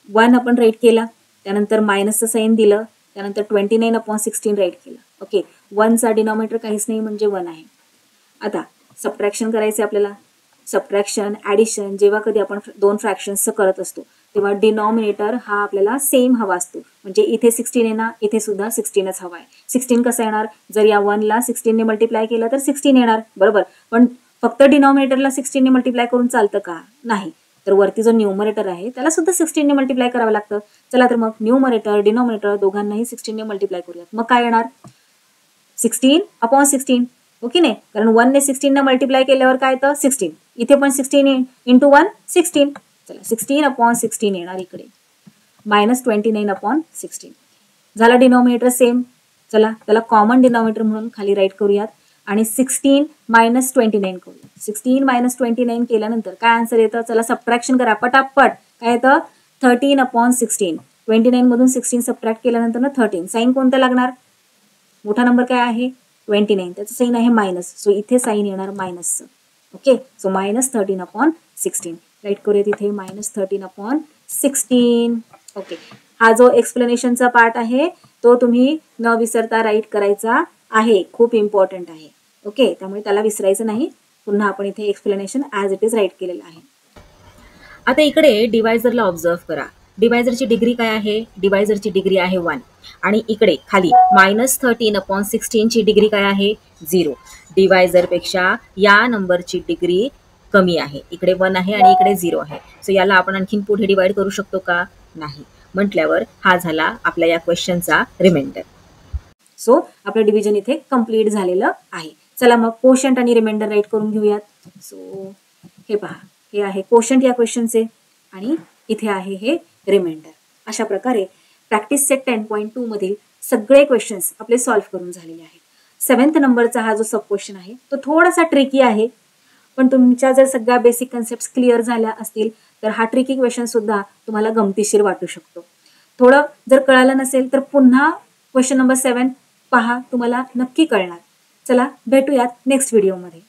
1 आपण राईट केला, त्यानंतर मायनसचं साईन दिलं, त्यानंतर 29/16 राईट केलं. ओके 1चा डिनॉमिनेटर काहीच नाही म्हणजे 1 आहे. आता सबट्रॅक्शन करायचं आपल्याला. सबट्रॅक्शन ॲडिशन जेव्हा कधी आपण दोन फ्रॅक्शन्सचं करत असतो तेव्हा डिनॉमिनेटर हा आपल्याला सेम हवा असतो, म्हणजे इथे 16 आहे ना, इथे सुद्धा 16च हवा आहे. 16 कसं येणार, जर या 1 ला 16 ने मल्टिप्लाय केलं तर 16 येणार बरोबर, पण फक्त डिनॉमिनेटरला 16 ने मल्टिप्लाय करून चालतं का? नाही. तर वरती जो न्यूमरेटर आहे त्याला सुद्धा 16 ने मल्टिप्लाय करावं लागतं. चला तर मग न्यूमरेटर डिनॉमिनेटर दोघांनाही 16 ने मल्टिप्लाय करूयात. मग काय येणार? 16/16. ओके नाही, कारण 1 ने 16 ने मल्टिप्लाय केल्यावर काय येतं? 16. इथे पण 16 इंटू 1 16. चला 16/16 येणार इकडे. -29/16. झाला डिनॉमिनेटर सेम. चला त्याला कॉमन डिनॉमिनेटर म्हणून खाली राईट करूयात आणि 16 - 29 करूया. 16 - 29 केल्यानंतर काय आन्सर येतं? चला सबट्रॅक्शन करा पटापट. काय येतं? 13/16. 29 मधून 16 सबट्रॅक्ट केल्यानंतर ना 13. साईन कोणतं लागणार? मोठा नंबर काय आहे? 29. त्याचं साईन आहे मायनस. सो इथे साईन येणार मायनसचं. Okay, so -13/16. राईट करूया तिथे -13/16. ओके, हा जो एक्सप्लेनेशनचा पार्ट आहे तो तुम्ही न विसरता राईट करायचा आहे. खूप इम्पॉर्टंट आहे. ओके, त्यामुळे त्याला विसरायचं नाही. पुन्हा आपण इथे explanation as it is write केलेलं आहे. आता इकडे डिवायझरला ऑब्झर्व करा. डिवायझरची डिग्री काय आहे? डिवायझरची डिग्री आहे 1 आणि इकडे खाली -13/16 ची डिग्री काय आहे? 0. डिवायझरपेक्षा या नंबरची डिग्री कमी आहे. इकडे 1 आहे आणि इकडे 0 आहे. सो याला आपण आणखीन पुढे डिवाइड करू शकतो का? नाही. म्हटल्यावर हा झाला आपल्या या क्वेश्चनचा रिमाइंडर. सो आपलं डिव्हिजन इथे कंप्लीट झालेलं आहे. चला मग कोशंट आणि रिमाइंडर राईट करून घेऊयात. सो हे पहा, हे आहे कोशंट या क्वेश्चनचे आणि इथे आहे हे रिमाइंडर. अशा प्रकारे प्रॅक्टिस सेट 10.2 मधील सगळे क्वेश्चन्स आपले सॉल्व्ह करून झालेले आहेत. 7th नंबरचा हा जो सब क्वेश्चन आहे तो थोडासा ट्रिकी आहे, पण तुमच्या जर सगळ्या बेसिक कन्सेप्ट क्लिअर झाल्या असतील तर हा ट्रिकी क्वेश्चन सुद्धा तुम्हाला गमतीशीर वाटू शकतो. थोडं जर कळालं नसेल तर पुन्हा क्वेश्चन नंबर 7 पहा, तुम्हाला नक्की कळणार. चला भेटूयात नेक्स्ट व्हिडिओमध्ये.